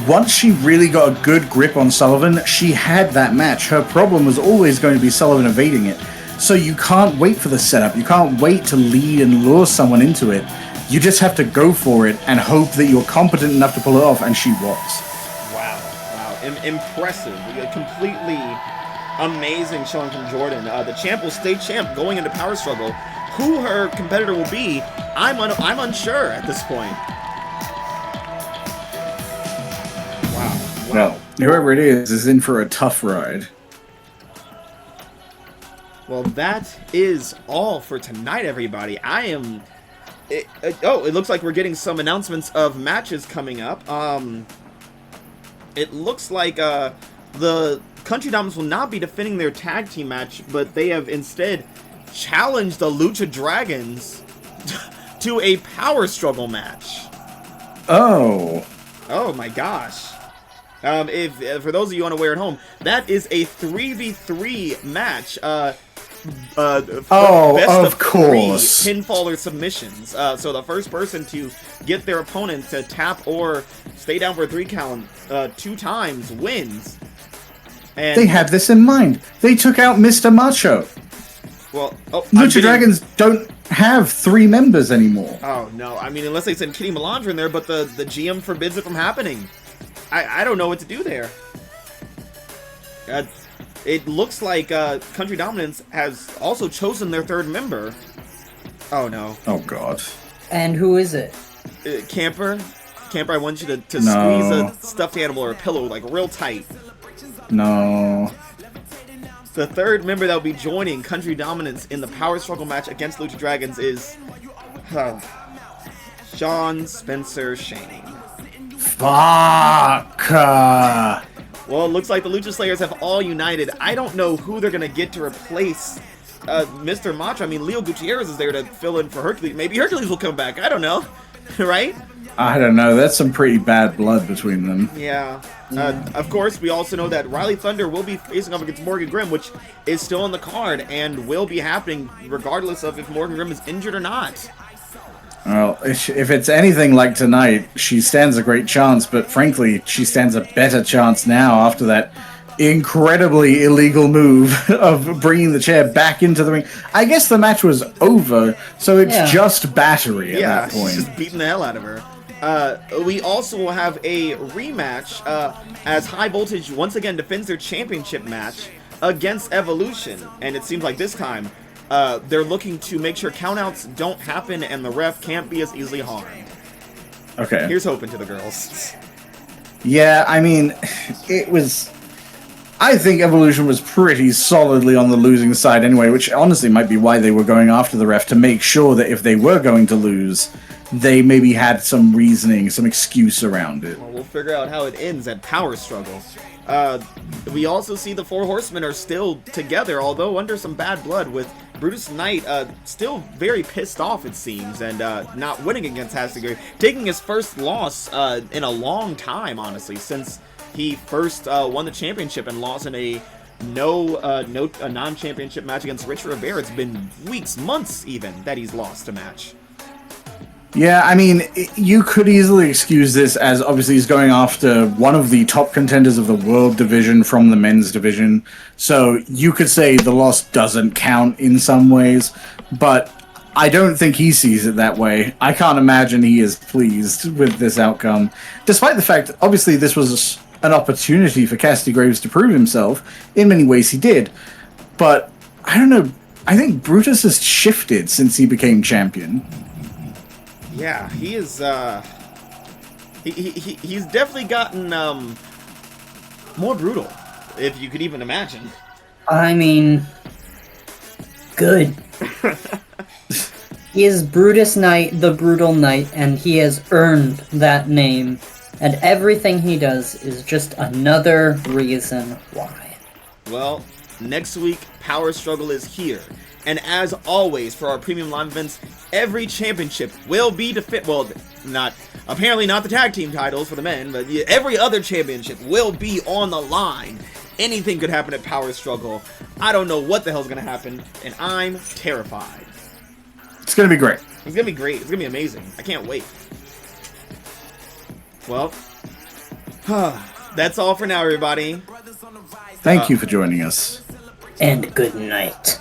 once she really got a good grip on Sullivan, she had that match. Her problem was always going to be Sullivan evading it. So you can't wait for the setup. You can't wait to lead and lure someone into it. You just have to go for it and hope that you're competent enough to pull it off, and she was. Wow. Impressive. Completely amazing showing from Jordan. The champ will stay champ going into Power Struggle. Who her competitor will be, I'm unsure at this point. Wow. Well, whoever it is in for a tough ride. Well, that is all for tonight, everybody. It looks like we're getting some announcements of matches coming up. It looks like the Country Doms will not be defending their tag team match, but they have instead challenged the Lucha Dragons to a Power Struggle match. Oh my gosh. If for those of you unaware at home, that is a 3v3 match. Best of course. 3 pinfall or submissions. So the first person to get their opponent to tap or stay down for a 3 count 2 times wins. And they had this in mind. They took out Mr. Macho. well, Lucha Dragons don't have 3 members anymore. Oh, no. I mean, unless they send Kitty Melandra in there, but the GM forbids it from happening. I don't know what to do there. It looks like Country Dominance has also chosen their 3rd member. Oh, no. Oh, God. And who is it? Camper, I want you to squeeze a stuffed animal or a pillow, like, real tight. No. The 3rd member that will be joining Country Dominance in the Power Struggle match against Lucha Dragons is Sean Spencer Shane. Fuck! Well, it looks like the Lucha Slayers have all united. I don't know who they're going to get to replace Mr. Macho. I mean, Leo Gutierrez is there to fill in for Hercules. Maybe Hercules will come back. I don't know. Right? I don't know. That's some pretty bad blood between them. Yeah. Of course, we also know that Rhylee Thunder will be facing off against Morrigan Grimm, which is still on the card and will be happening regardless of if Morrigan Grimm is injured or not. Well, if it's anything like tonight, she stands a great chance, but frankly, she stands a better chance now after that incredibly illegal move of bringing the chair back into the ring. I guess the match was over, so it's just battery at that point. She's just beating the hell out of her. We also will have a rematch as High Voltage once again defends their championship match against Evolution. And it seems like this time they're looking to make sure countouts don't happen and the ref can't be as easily harmed. Okay. Here's hoping to the girls. Yeah, I mean, I think Evolution was pretty solidly on the losing side anyway, which honestly might be why they were going after the ref, to make sure that if they were going to lose, they maybe had some reasoning, some excuse around it. Well, we'll figure out how it ends at Power Struggle. We also see the 4 Horsemen are still together, although under some bad blood, with Brutus Knight still very pissed off, it seems, and not winning against Cassidy, taking his first loss in a long time, honestly, since he first won the championship and lost in a non-championship match against Rich Rivera. It's been weeks, months even, that he's lost a match. Yeah, I mean, you could easily excuse this as obviously he's going after one of the top contenders of the world division from the men's division. So you could say the loss doesn't count in some ways, but I don't think he sees it that way. I can't imagine he is pleased with this outcome. Despite the fact, obviously, this was an opportunity for Cassidy Graves to prove himself. In many ways he did. But, I don't know, I think Brutus has shifted since he became champion. Yeah, he is, he's definitely gotten, more brutal, if you could even imagine. I mean, good. He is Brutus Knight, the Brutal Knight, and he has earned that name. And everything he does is just another reason why. Well, next week, Power Struggle is here. And as always, for our premium live events, every championship will be apparently not the tag team titles for the men, but every other championship will be on the line. Anything could happen at Power Struggle. I don't know what the hell's going to happen, and I'm terrified. It's going to be great. It's going to be great. It's going to be amazing. I can't wait. Well, that's all for now, everybody. Thank you for joining us. And good night.